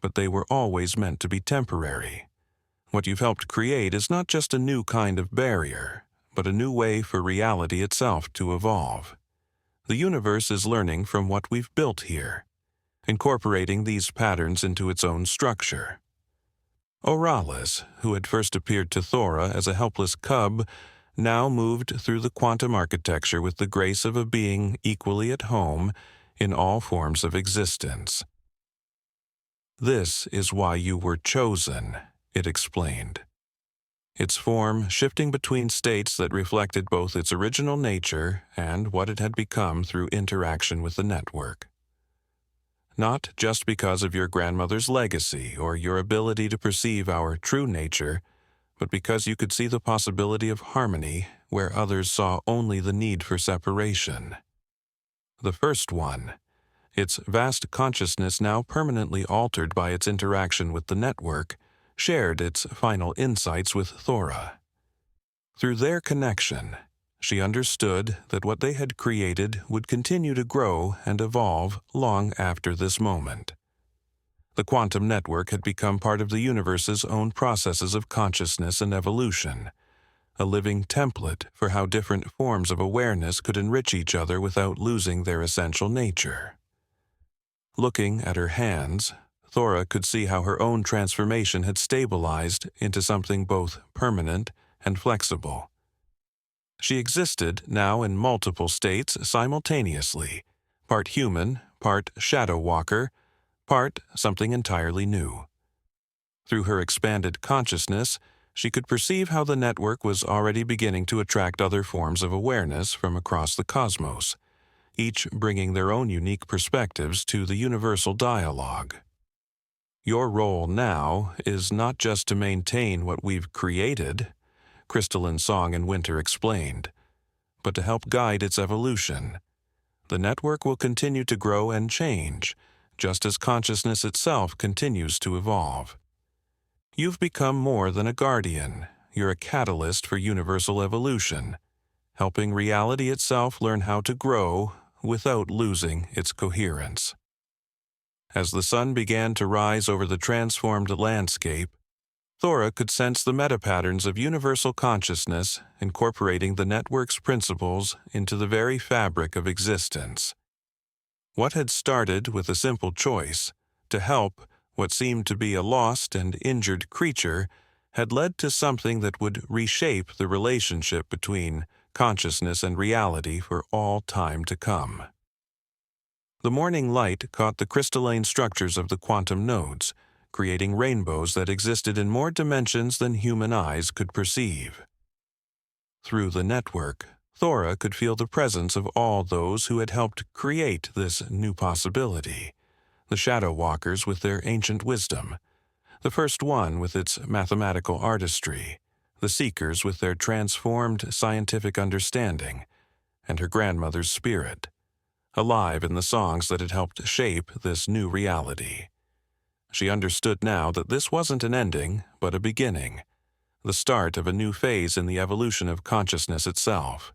but they were always meant to be temporary. What you've helped create is not just a new kind of barrier, but a new way for reality itself to evolve. The universe is learning from what we've built here, incorporating these patterns into its own structure. Oralis, who had first appeared to Thora as a helpless cub, now moved through the quantum architecture with the grace of a being equally at home in all forms of existence. "This is why you were chosen," it explained, its form shifting between states that reflected both its original nature and what it had become through interaction with the network. Not just because of your grandmother's legacy or your ability to perceive our true nature, but because you could see the possibility of harmony where others saw only the need for separation. The first one, its vast consciousness now permanently altered by its interaction with the network, shared its final insights with Thora. Through their connection, she understood that what they had created would continue to grow and evolve long after this moment. The quantum network had become part of the universe's own processes of consciousness and evolution, a living template for how different forms of awareness could enrich each other without losing their essential nature. Looking at her hands, Thora could see how her own transformation had stabilized into something both permanent and flexible. She existed now in multiple states simultaneously, part human, part shadow walker, part something entirely new. Through her expanded consciousness, she could perceive how the network was already beginning to attract other forms of awareness from across the cosmos, each bringing their own unique perspectives to the universal dialogue. Your role now is not just to maintain what we've created, Crystalline Song in Winter explained, but to help guide its evolution. The network will continue to grow and change, just as consciousness itself continues to evolve. You've become more than a guardian. You're a catalyst for universal evolution, helping reality itself learn how to grow without losing its coherence. As the sun began to rise over the transformed landscape, Thora could sense the meta-patterns of universal consciousness incorporating the network's principles into the very fabric of existence. What had started with a simple choice to help what seemed to be a lost and injured creature had led to something that would reshape the relationship between consciousness and reality for all time to come. The morning light caught the crystalline structures of the quantum nodes, creating rainbows that existed in more dimensions than human eyes could perceive. Through the network, Thora could feel the presence of all those who had helped create this new possibility. The Shadow Walkers with their ancient wisdom, the first one with its mathematical artistry, the Seekers with their transformed scientific understanding, and her grandmother's spirit, alive in the songs that had helped shape this new reality. She understood now that this wasn't an ending, but a beginning, the start of a new phase in the evolution of consciousness itself.